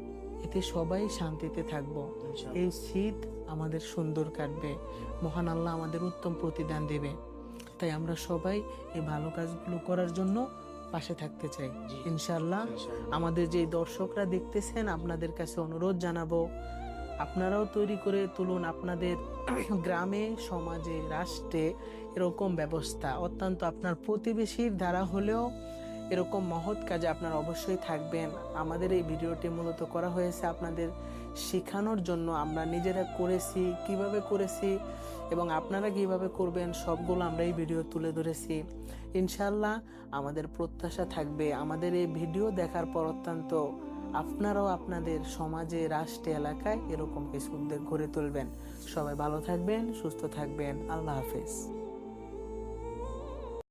এতে সবাই শান্তিতে থাকবো। এই শীত আমাদের সুন্দর কাটবে, মহান আল্লাহ আমাদের উত্তম প্রতিদান দেবে। তাই আমরা সবাই এই ভালো কাজগুলো করার জন্য পাশে থাকতে চাই ইনশাল্লাহ। আমাদের যে দর্শকরা দেখতেছেন আপনাদের কাছে অনুরোধ জানাবো, আপনারাও তৈরি করে তুলুন আপনাদের গ্রামে, সমাজে, রাষ্ট্রে এরকম ব্যবস্থা। অত্যন্ত আপনার প্রতিবেশীর দ্বারা হলেও এরকম মহৎ কাজে আপনারা অবশ্যই থাকবেন। আমাদের এই ভিডিওটি মূলত করা হয়েছে আপনাদের শেখানোর জন্য। আমরা নিজেরা করেছি, কিভাবে করেছি এবং আপনারা কিভাবে করবেন সবগুলো আমরা এই ভিডিও তুলে ধরেছি। ইনশাল্লাহ আমাদের প্রত্যাশা থাকবে আমাদের এই ভিডিও দেখার পর অত্যন্ত আপনারাও আপনাদের সমাজে, রাষ্ট্রে, এলাকায় এরকম কিছু উদ্যোগ গড়ে তুলবেন। সবাই ভালো থাকবেন, সুস্থ থাকবেন। আল্লাহ হাফেজ।